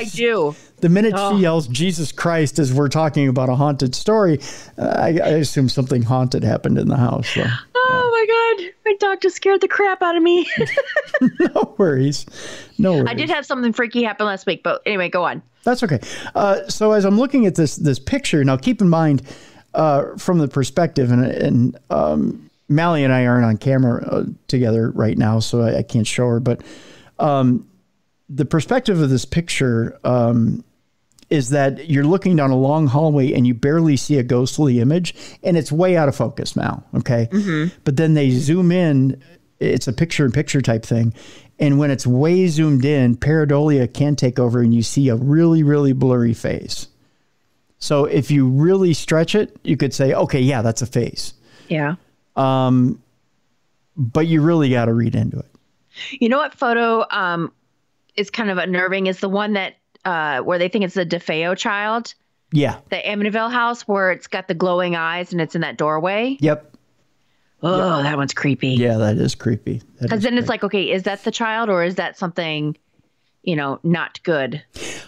yells Jesus Christ as we're talking about a haunted story, I assume something haunted happened in the house. So, oh my God. My dog just scared the crap out of me. No worries. I did have something freaky happen last week, but anyway, go on. That's okay. So as I'm looking at this picture, now keep in mind, from the perspective, and Mallie and I aren't on camera together right now, so I can't show her, but the perspective of this picture is that you're looking down a long hallway and you barely see a ghostly image, and it's way out of focus, Mal, okay? Mm-hmm. But then they zoom in, it's a picture-in-picture type thing, and when it's way zoomed in, pareidolia can take over and you see a really, really blurry face. So if you really stretch it, you could say, okay, yeah, that's a face. Yeah. But you really got to read into it. You know what photo is kind of unnerving is the one that where they think it's the DeFeo child. Yeah. The Amityville house where it's got the glowing eyes and it's in that doorway. Yep. Oh, that one's creepy. Yeah, that is creepy. Because then it's like, okay, is that the child or is that something, not good?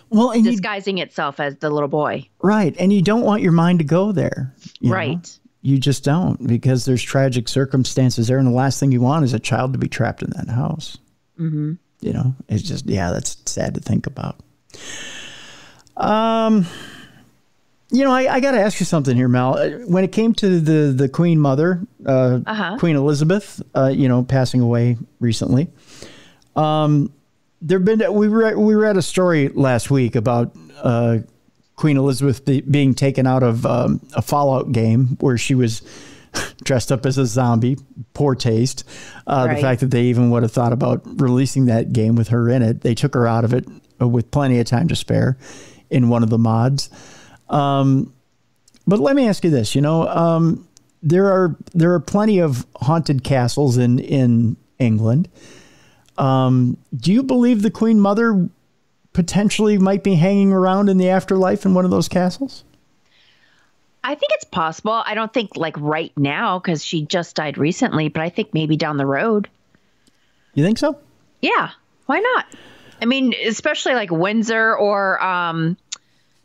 Well, and disguising itself as the little boy. Right. And you don't want your mind to go there. Right. Know? You just don't, because there's tragic circumstances there. And the last thing you want is a child to be trapped in that house. Mm-hmm. It's just, that's sad to think about. I got to ask you something here, Mal. When it came to the Queen Mother, Queen Elizabeth, passing away recently, we read a story last week about Queen Elizabeth being taken out of a Fallout game where she was dressed up as a zombie. Poor taste. Right. The fact that they even would have thought about releasing that game with her in it. They took her out of it with plenty of time to spare in one of the mods. But let me ask you this, there are plenty of haunted castles in England. Do you believe the Queen Mother potentially might be hanging around in the afterlife in one of those castles? I think it's possible. I don't think like right now because she just died recently, but I think maybe down the road. You think so? Yeah. Why not? I mean, especially like Windsor or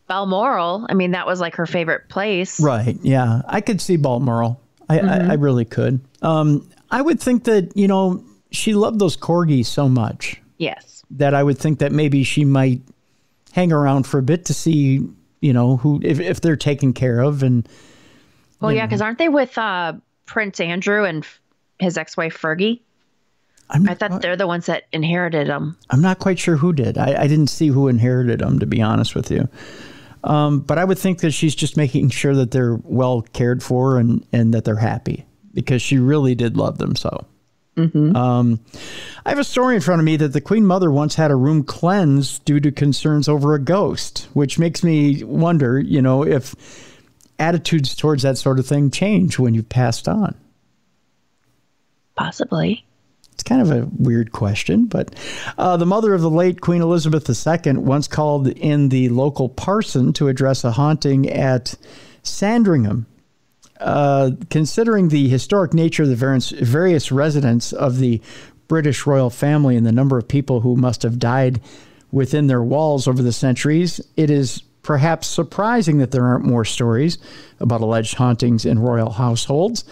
Balmoral. I mean, that was like her favorite place. Right. Yeah. I could see Balmoral. I really could. I would think that, she loved those corgis so much. Yes. That I would think that maybe she might hang around for a bit to see, who, if they're taken care of. And well, yeah, because aren't they with Prince Andrew and his ex-wife Fergie? I thought they're the ones that inherited them. I'm not quite sure who did. I didn't see who inherited them, to be honest with you. But I would think that she's just making sure that they're well cared for and that they're happy, because she really did love them so. Mm-hmm. I have a story in front of me that the Queen Mother once had a room cleansed due to concerns over a ghost, which makes me wonder, if attitudes towards that sort of thing change when you've passed on. Possibly. It's kind of a weird question, but the mother of the late Queen Elizabeth II once called in the local parson to address a haunting at Sandringham. Considering the historic nature of the various residents of the British royal family and the number of people who must have died within their walls over the centuries, it is perhaps surprising that there aren't more stories about alleged hauntings in royal households.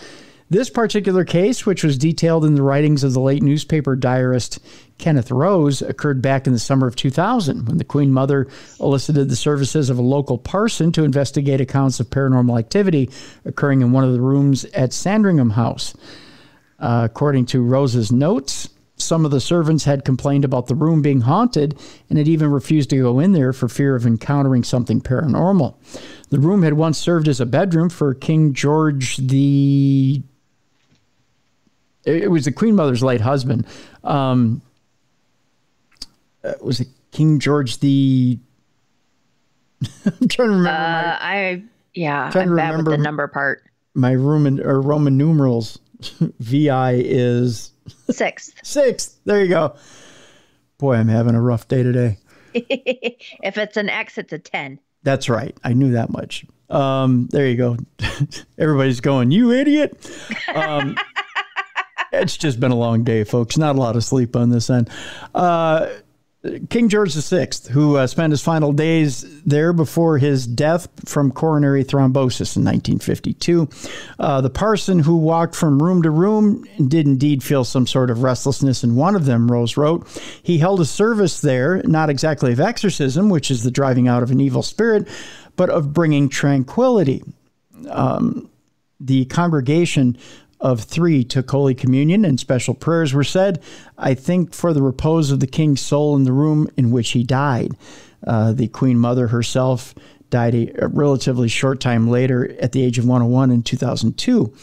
This particular case, which was detailed in the writings of the late newspaper diarist Kenneth Rose, occurred back in the summer of 2000 when the Queen Mother elicited the services of a local parson to investigate accounts of paranormal activity occurring in one of the rooms at Sandringham House. According to Rose's notes, some of the servants had complained about the room being haunted and had even refused to go in there for fear of encountering something paranormal. The room had once served as a bedroom for King George the... It was the Queen Mother's late husband. Was it King George the... I'm trying to remember. I'm bad with the number part. My Roman numerals. VI is... Sixth. There you go. Boy, I'm having a rough day today. If it's an X, it's a 10. That's right. I knew that much. There you go. Everybody's going, you idiot. It's just been a long day, folks. Not a lot of sleep on this end. King George VI, who spent his final days there before his death from coronary thrombosis in 1952. The parson who walked from room to room did indeed feel some sort of restlessness in one of them, Rose wrote. He held a service there, not exactly of exorcism, which is the driving out of an evil spirit, but of bringing tranquility. The congregation of 3 took Holy Communion and special prayers were said, I think, for the repose of the king's soul in the room in which he died. The Queen Mother herself died a relatively short time later at the age of 101 in 2002.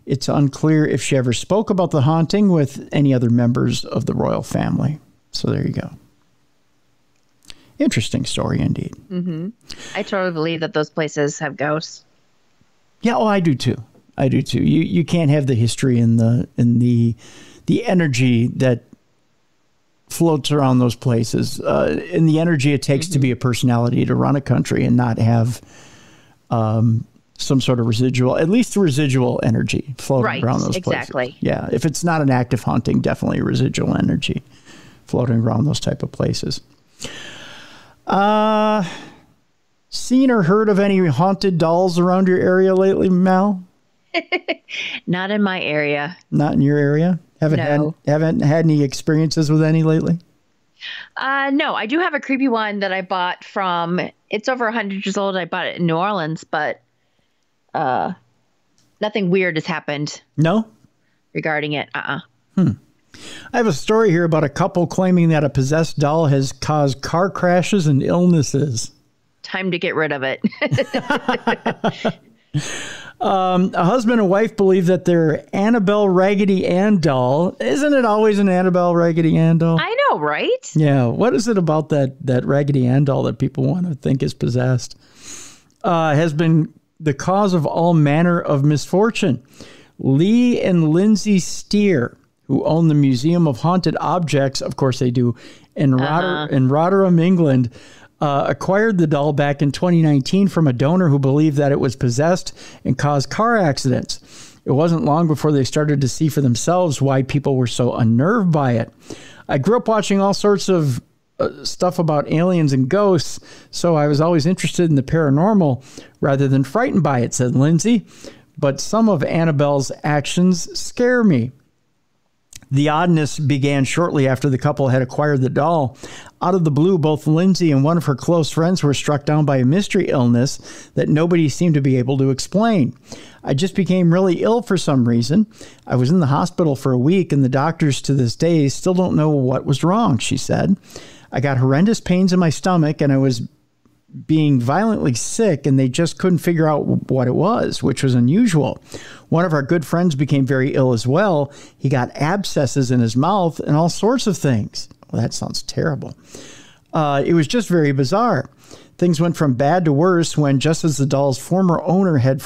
It's unclear if she ever spoke about the haunting with any other members of the royal family. So there you go. Interesting story indeed. Mm-hmm. I totally believe that those places have ghosts. Yeah, I do too. You can't have the history and the energy that floats around those places, and the energy it takes to be a personality to run a country and not have some sort of residual, at least residual energy floating around those places. Exactly. Yeah, if it's not an active haunting, definitely residual energy floating around those type of places. Seen or heard of any haunted dolls around your area lately, Mal? Not in my area. Not in your area? Haven't had any experiences with any lately? No, I do have a creepy one that I bought from, it's over 100 years old. I bought it in New Orleans, but nothing weird has happened. No? Regarding it. I have a story here about a couple claiming that a possessed doll has caused car crashes and illnesses. Time to get rid of it. A husband and wife believe that their Annabelle Raggedy Ann doll, isn't it always an Annabelle Raggedy Ann doll? I know, right? Yeah. What is it about that Raggedy Ann doll that people want to think is possessed? Has been the cause of all manner of misfortune. Lee and Lindsay Steer, who own the Museum of Haunted Objects, of course they do, in Rotherham, England, acquired the doll back in 2019 from a donor who believed that it was possessed and caused car accidents. It wasn't long before they started to see for themselves why people were so unnerved by it. I grew up watching all sorts of stuff about aliens and ghosts, so I was always interested in the paranormal rather than frightened by it, said Lindsay. But some of Annabelle's actions scare me. The oddness began shortly after the couple had acquired the doll. Out of the blue, both Lindsay and one of her close friends were struck down by a mystery illness that nobody seemed to be able to explain. I just became really ill for some reason. I was in the hospital for a week, and the doctors to this day still don't know what was wrong, she said. I got horrendous pains in my stomach, and I was being violently sick, and they just couldn't figure out what it was, which was unusual. One of our good friends became very ill as well. He got abscesses in his mouth and all sorts of things. Well, that sounds terrible. It was just very bizarre. Things went from bad to worse when, just as the doll's former owner had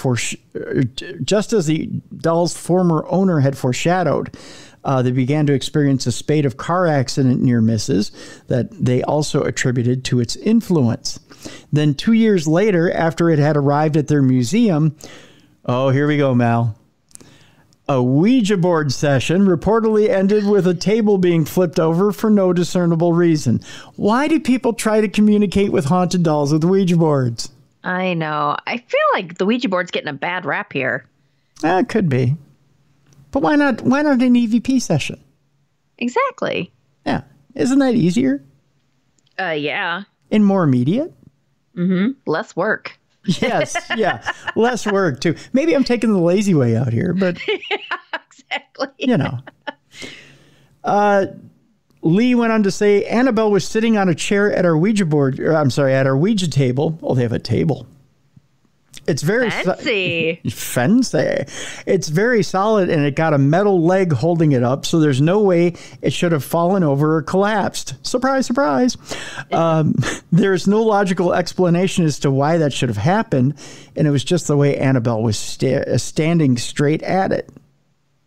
foreshadowed, they began to experience a spate of car accident near misses that they also attributed to its influence. Then 2 years later, after it had arrived at their museum, oh, here we go, Mal. A Ouija board session reportedly ended with a table being flipped over for no discernible reason. Why do people try to communicate with haunted dolls with Ouija boards? I know. I feel like the Ouija board's getting a bad rap here. It could be. But why not an EVP session? Exactly. Yeah. Isn't that easier? Yeah. And more immediate? Mm-hmm. Less work. Yes, yeah. Less work, too. Maybe I'm taking the lazy way out here, but... Yeah, exactly. You know. Lee went on to say, Annabelle was sitting on a chair at our Ouija board... at our Ouija table. Oh, they have a table. It's very... Fancy. Fancy. It's very solid, and it got a metal leg holding it up, so there's no way it should have fallen over or collapsed. Surprise, surprise. There's no logical explanation as to why that should have happened, and it was just the way Annabelle was standing straight at it.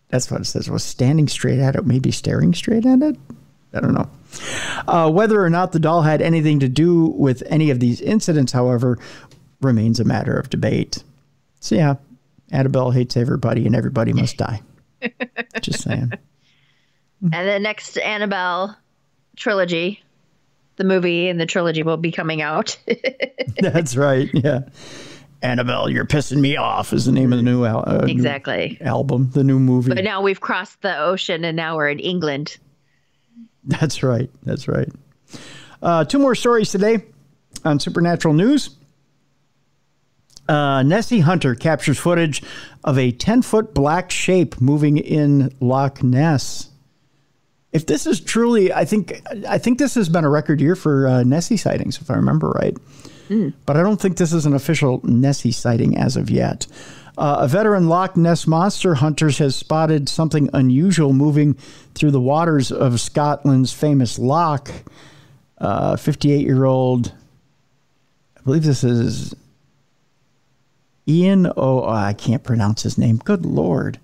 That's what it says. Was standing straight at it, maybe staring straight at it? I don't know. Whether or not the doll had anything to do with any of these incidents, however, remains a matter of debate. So yeah, Annabelle hates everybody and everybody must die. Just saying. And the next Annabelle trilogy, the movie and the trilogy will be coming out. That's right. Yeah. Annabelle, You're Pissing Me Off is the name of the new, exactly. new album, the new movie. But now we've crossed the ocean and now we're in England. That's right. That's right. 2 more stories today on Supernatural News. Nessie Hunter captures footage of a 10-foot black shape moving in Loch Ness. If this is truly, I think this has been a record year for Nessie sightings, if I remember right. But I don't think this is an official Nessie sighting as of yet. A veteran Loch Ness monster hunters has spotted something unusual moving through the waters of Scotland's famous loch. 58-year-old, I believe this is Ian. Oh, I can't pronounce his name. Good Lord.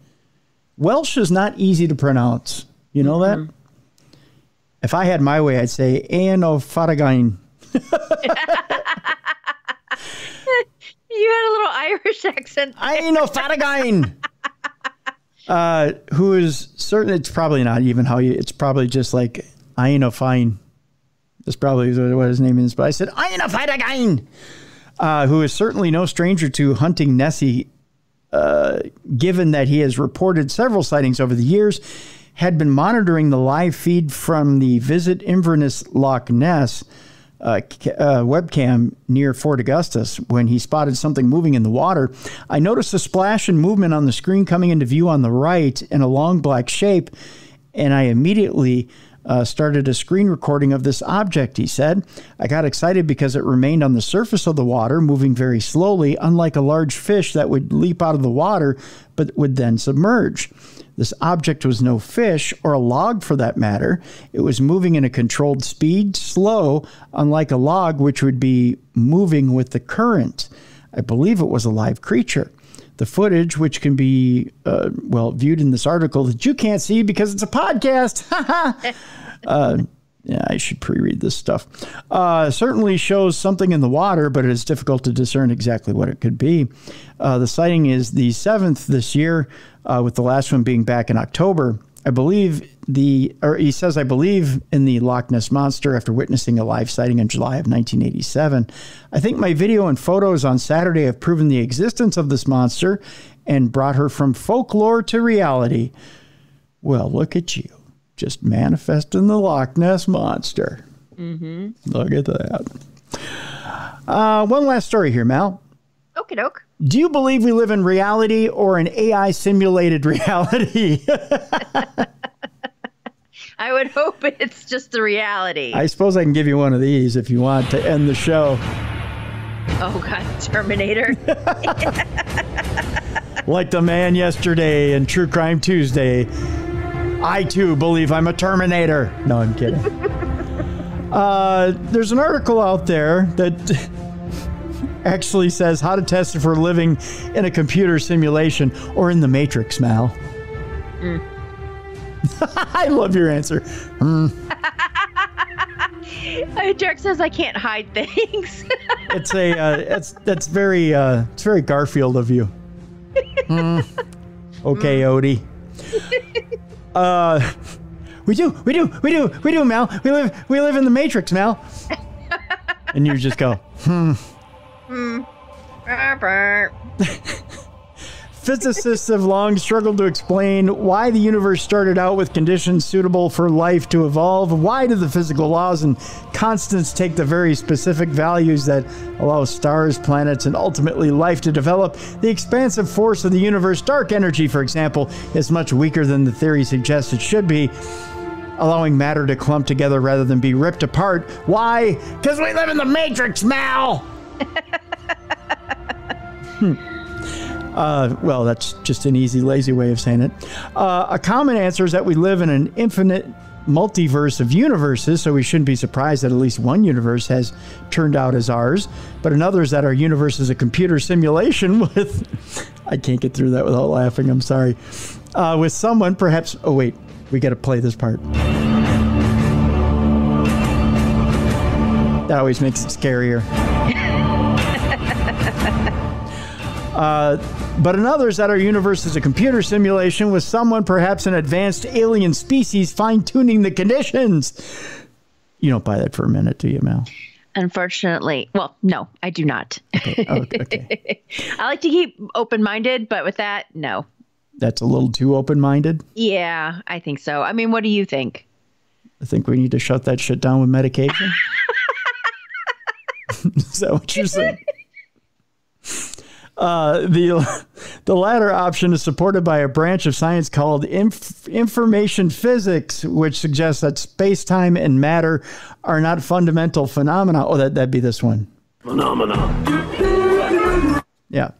Welsh is not easy to pronounce. You know that? If I had my way, I'd say Ian O'Faragain. You had a little Irish accent. Ian O'Faragain. Who is certain, it's probably not even how you, it's probably just like Ian O'Fine. That's probably what his name is. But I said Ian O'Faragain. Who is certainly no stranger to hunting Nessie, given that he has reported several sightings over the years, had been monitoring the live feed from the Visit Inverness Loch Ness webcam near Fort Augustus when he spotted something moving in the water. I noticed a splash and movement on the screen coming into view on the right in a long black shape, and I immediately started a screen recording of this object, he said. I got excited because it remained on the surface of the water, moving very slowly, unlike a large fish that would leap out of the water, but would then submerge. This object was no fish, or a log for that matter. It was moving in a controlled speed, slow, unlike a log, which would be moving with the current. I believe it was a live creature. The footage, which can be, viewed in this article that you can't see because it's a podcast. Yeah, I should pre-read this stuff. Certainly shows something in the water, but it is difficult to discern exactly what it could be. The sighting is the 7th this year, with the last one being back in October. I believe he says, I believe in the Loch Ness Monster after witnessing a live sighting in July of 1987. I think my video and photos on Saturday have proven the existence of this monster and brought her from folklore to reality. Well, look at you. Just manifesting the Loch Ness Monster. Look at that. One last story here, Mal. Okie doke. Do you believe we live in reality or an AI simulated reality? I would hope it's just the reality. I suppose I can give you one of these if you want to end the show. Oh, God, Terminator. Like the man yesterday in True Crime Tuesday, I too believe I'm a Terminator. No, I'm kidding. There's an article out there that actually says how to test if we're living in a computer simulation or in the Matrix, Mal. I love your answer. Jack says I can't hide things. It's very Garfield of you. Okay, Odie. We do, Mal. We live in the Matrix, Mal. And you just go, Physicists have long struggled to explain why the universe started out with conditions suitable for life to evolve. Why do the physical laws and constants take the very specific values that allow stars, planets, and ultimately life to develop? The expansive force of the universe, dark energy, for example, is much weaker than the theory suggests it should be, allowing matter to clump together rather than be ripped apart. Why? Because we live in the Matrix, Mal! Well, that's just an easy, lazy way of saying it. A common answer is that we live in an infinite multiverse of universes, so we shouldn't be surprised that at least one universe has turned out as ours. But another is that our universe is a computer simulation with... I can't get through that without laughing, I'm sorry. With someone, perhaps... Oh, wait. We got to play this part. That always makes it scarier. But another is that our universe is a computer simulation with someone, perhaps an advanced alien species, fine-tuning the conditions. You don't buy that for a minute, do you, Mal? Unfortunately. Well, no, I do not. Okay. Okay. I like to keep open-minded, but with that, no. That's a little too open-minded? Yeah, I think so. I mean, what do you think? I think we need to shut that shit down with medication. Is that what you're saying? The latter option is supported by a branch of science called information physics, which suggests that space-time and matter are not fundamental phenomena. Oh, that'd be this one. Phenomena. Yeah.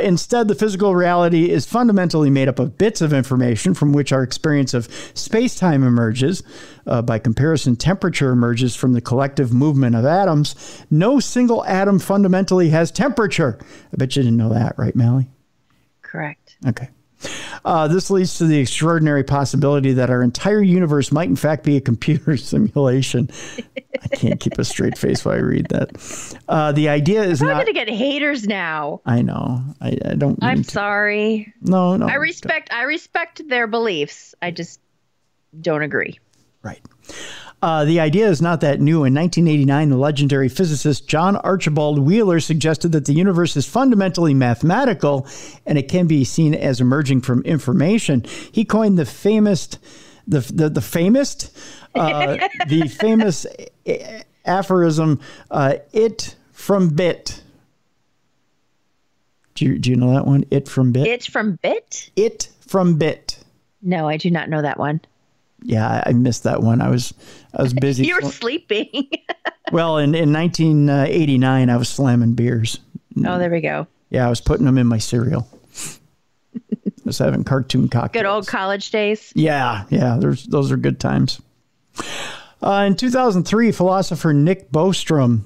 Instead, the physical reality is fundamentally made up of bits of information from which our experience of space-time emerges. By comparison, temperature emerges from the collective movement of atoms. No single atom fundamentally has temperature. I bet you didn't know that, right, Mallie? Correct. Okay. This leads to the extraordinary possibility that our entire universe might in fact be a computer simulation. I can't keep a straight face while I read that. The idea is not... I'm going to get haters now. I know. I don't... I'm sorry. No. I respect their beliefs. I just don't agree. Right. The idea is not that new. In 1989, the legendary physicist John Archibald Wheeler suggested that the universe is fundamentally mathematical and it can be seen as emerging from information. He coined the famous aphorism, it from bit. Do you know that one? It from bit? It from bit? It from bit. No, I do not know that one. Yeah, I missed that one. I was busy. You were sleeping. Well, in 1989, I was slamming beers. Oh, there we go. Yeah, I was putting them in my cereal. I was having cartoon cocktails. Good old college days. Yeah. Those are good times. In 2003, philosopher Nick Bostrom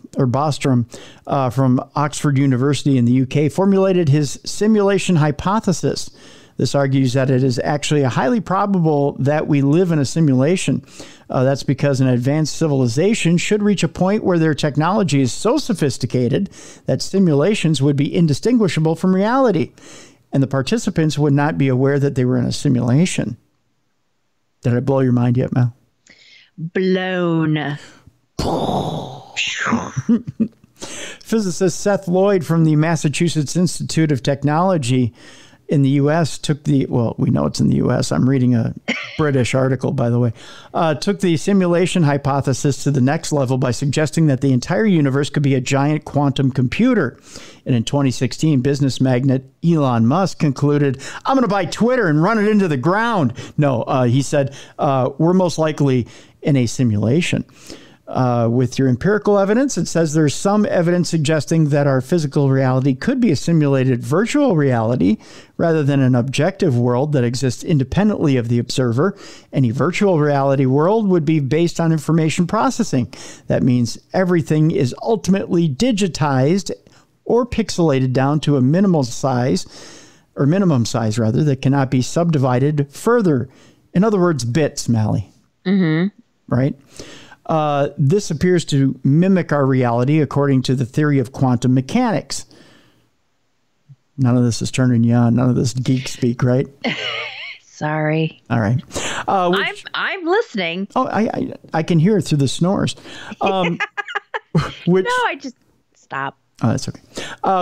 from Oxford University in the UK formulated his simulation hypothesis. This argues that it is actually highly probable that we live in a simulation. That's because an advanced civilization should reach a point where their technology is so sophisticated that simulations would be indistinguishable from reality, and the participants would not be aware that they were in a simulation. Did I blow your mind yet, Mel? Blown. Physicist Seth Lloyd from the Massachusetts Institute of Technology in the U.S. we know it's in the U.S. I'm reading a British article, by the way, took the simulation hypothesis to the next level by suggesting that the entire universe could be a giant quantum computer. And in 2016, business magnate Elon Musk concluded, I'm going to buy Twitter and run it into the ground. No, he said, we're most likely in a simulation. With your empirical evidence, it says there's some evidence suggesting that our physical reality could be a simulated virtual reality rather than an objective world that exists independently of the observer. Any virtual reality world would be based on information processing. That means everything is ultimately digitized or pixelated down to a minimum size that cannot be subdivided further. In other words, bits, Mallie. Mm-hmm. Right? This appears to mimic our reality according to the theory of quantum mechanics. None of this is turning you on. None of this geek speak, right? Sorry. All right. I'm listening. Oh, I can hear it through the snores. No, I just stop. Oh, that's okay.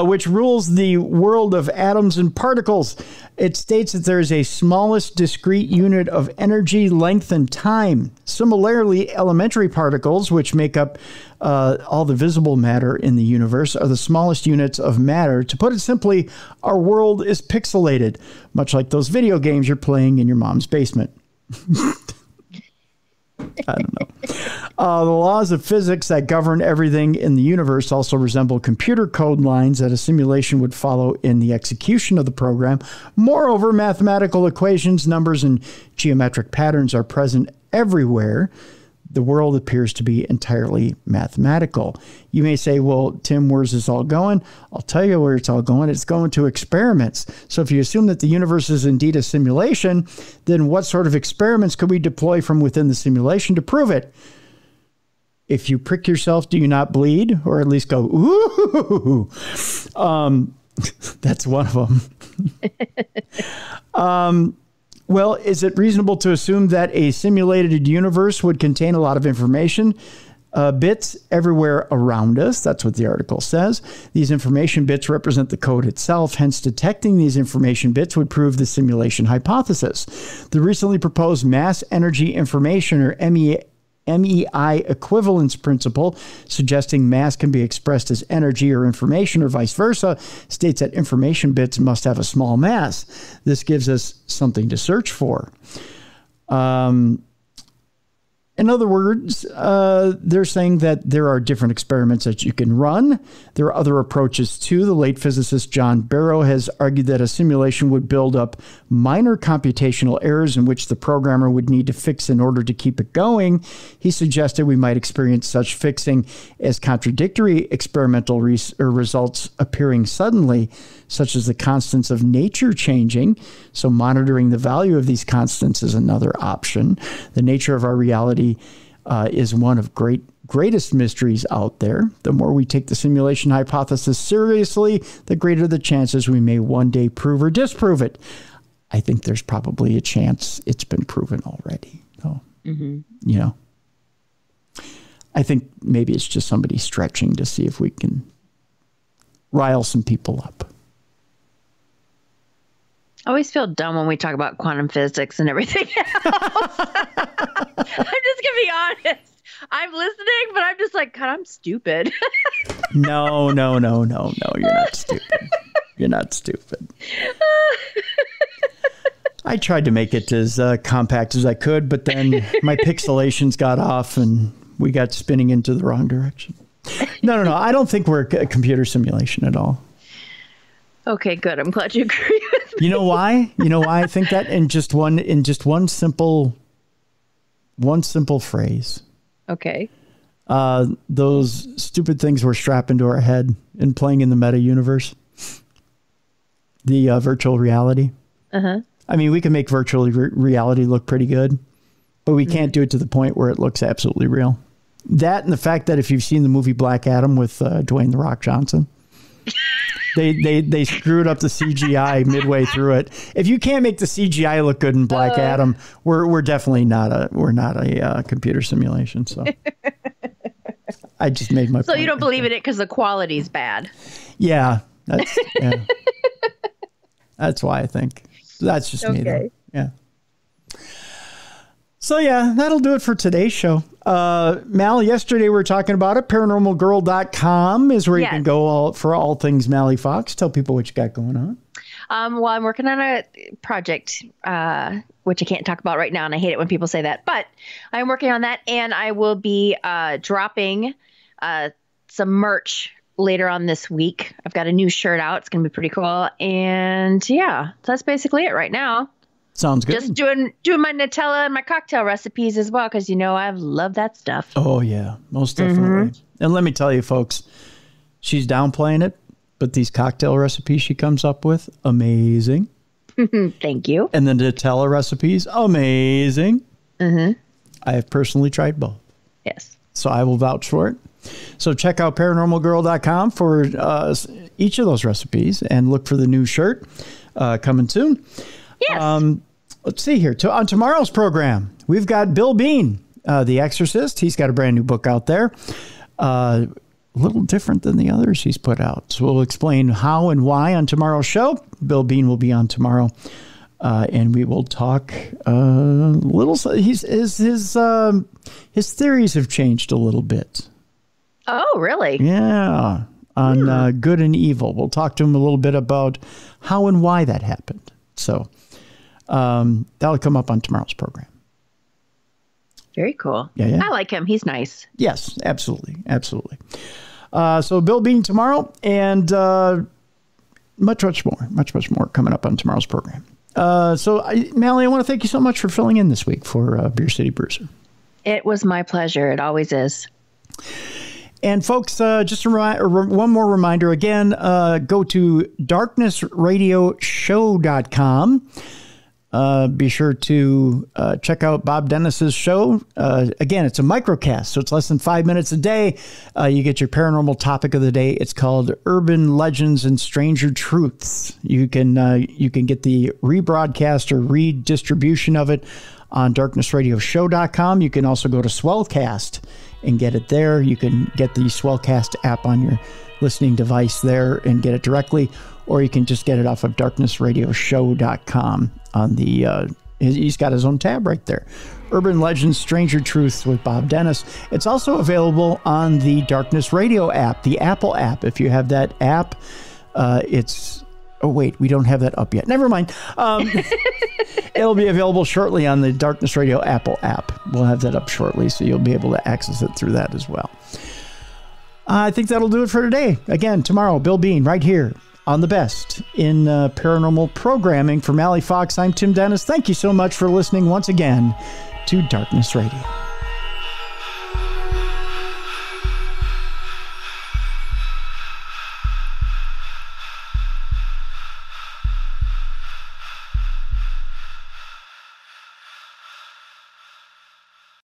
Which rules the world of atoms and particles. It states that there is a smallest discrete unit of energy, length, and time. Similarly, elementary particles, which make up all the visible matter in the universe, are the smallest units of matter. To put it simply, our world is pixelated, much like those video games you're playing in your mom's basement. I don't know. The laws of physics that govern everything in the universe also resemble computer code lines that a simulation would follow in the execution of the program. Moreover, mathematical equations, numbers, and geometric patterns are present everywhere. The world appears to be entirely mathematical. You may say, well, Tim, where's this all going? I'll tell you where it's all going. It's going to experiments. So if you assume that the universe is indeed a simulation, then what sort of experiments could we deploy from within the simulation to prove it? If you prick yourself, do you not bleed? Or at least go, ooh. That's one of them. Well, is it reasonable to assume that a simulated universe would contain a lot of information bits everywhere around us? That's what the article says. These information bits represent the code itself. Hence, detecting these information bits would prove the simulation hypothesis. The recently proposed mass energy information, or MEI equivalence principle, suggesting mass can be expressed as energy or information or vice versa, states that information bits must have a small mass. This gives us something to search for. In other words, they're saying that there are different experiments that you can run. There are other approaches too. The late physicist John Barrow has argued that a simulation would build up minor computational errors in which the programmer would need to fix in order to keep it going. He suggested we might experience such fixing as contradictory experimental results appearing suddenly, such as the constants of nature changing. So monitoring the value of these constants is another option. The nature of our reality is one of greatest mysteries out there. The more we take the simulation hypothesis seriously, the greater the chances we may one day prove or disprove it. I think there's probably a chance it's been proven already. So, you know, I think maybe it's just somebody stretching to see if we can rile some people up. I always feel dumb when we talk about quantum physics and everything else. I'm just going to be honest. I'm listening, but I'm just like, God, I'm stupid. No. You're not stupid. You're not stupid. I tried to make it as compact as I could, but then my pixelations got off and we got spinning into the wrong direction. No. I don't think we're a computer simulation at all. Okay, good. I'm glad you agree with me. You know why? I think that in just one simple phrase. Okay. Those stupid things we're strapping to our head and playing in the meta universe. The virtual reality. Uh-huh. I mean, we can make virtual reality look pretty good, but we can't do it to the point where it looks absolutely real. That and the fact that if you've seen the movie Black Adam with Dwayne "The Rock" Johnson, they screwed up the CGI midway through it. If you can't make the CGI look good in Black Adam, we're definitely not a computer simulation. So I just made my point. So you don't believe in it because the quality's bad. Yeah, that's why I think. That's just me, though. Yeah. So, yeah, that'll do it for today's show. Mal, yesterday we were talking about it. Paranormalgirl.com is where you can go for all things Mallie Fox. Tell people what you got going on. Well, I'm working on a project, which I can't talk about right now, and I hate it when people say that. But I'm working on that, and I will be dropping some merch later on this week. I've got a new shirt out. It's going to be pretty cool. And yeah, so that's basically it right now. Sounds good. Just doing my Nutella and my cocktail recipes as well, because I love that stuff. Oh yeah, most definitely. And let me tell you, folks, she's downplaying it, but these cocktail recipes she comes up with, amazing. Thank you. And the Nutella recipes, amazing. I I have personally tried both. Yes. So I will vouch for it. So check out paranormalgirl.com for each of those recipes and look for the new shirt coming soon. Yes. Let's see here. On tomorrow's program, we've got Bill Bean, the exorcist. He's got a brand new book out there. A little different than the others he's put out. So we'll explain how and why on tomorrow's show. Bill Bean will be on tomorrow. And we will talk a little. His theories have changed a little bit. Oh, really? Yeah, on good and evil. We'll talk to him a little bit about how and why that happened. So that'll come up on tomorrow's program. Very cool. Yeah. I like him. He's nice. Yes, absolutely. So Bill Bean tomorrow, and much more coming up on tomorrow's program. Mallie, I want to thank you so much for filling in this week for Beer City Bruiser. It was my pleasure. It always is. And folks, just one more reminder again, go to darknessradioshow.com. Be sure to check out Bob Dennis's show. Again, it's a microcast, so it's less than 5 minutes a day. You get your paranormal topic of the day. It's called Urban Legends and Stranger Truths. You can get the rebroadcast or redistribution of it on darknessradioshow.com. You can also go to Swellcast and get it there. You can get the Swellcast app on your listening device there and get it directly, or you can just get it off of darknessradioshow.com on the he's got his own tab right there. Urban Legends, Stranger Truths with Bob Dennis. It's also available on the Darkness Radio app, the Apple app. If you have that app, oh wait, we don't have that up yet. Never mind. It'll be available shortly on the Darkness Radio Apple app. We'll have that up shortly, so you'll be able to access it through that as well. I think that'll do it for today. Again, tomorrow, Bill Bean right here on the best in paranormal programming. For Mallie Fox, I'm Tim Dennis. Thank you so much for listening once again to Darkness Radio.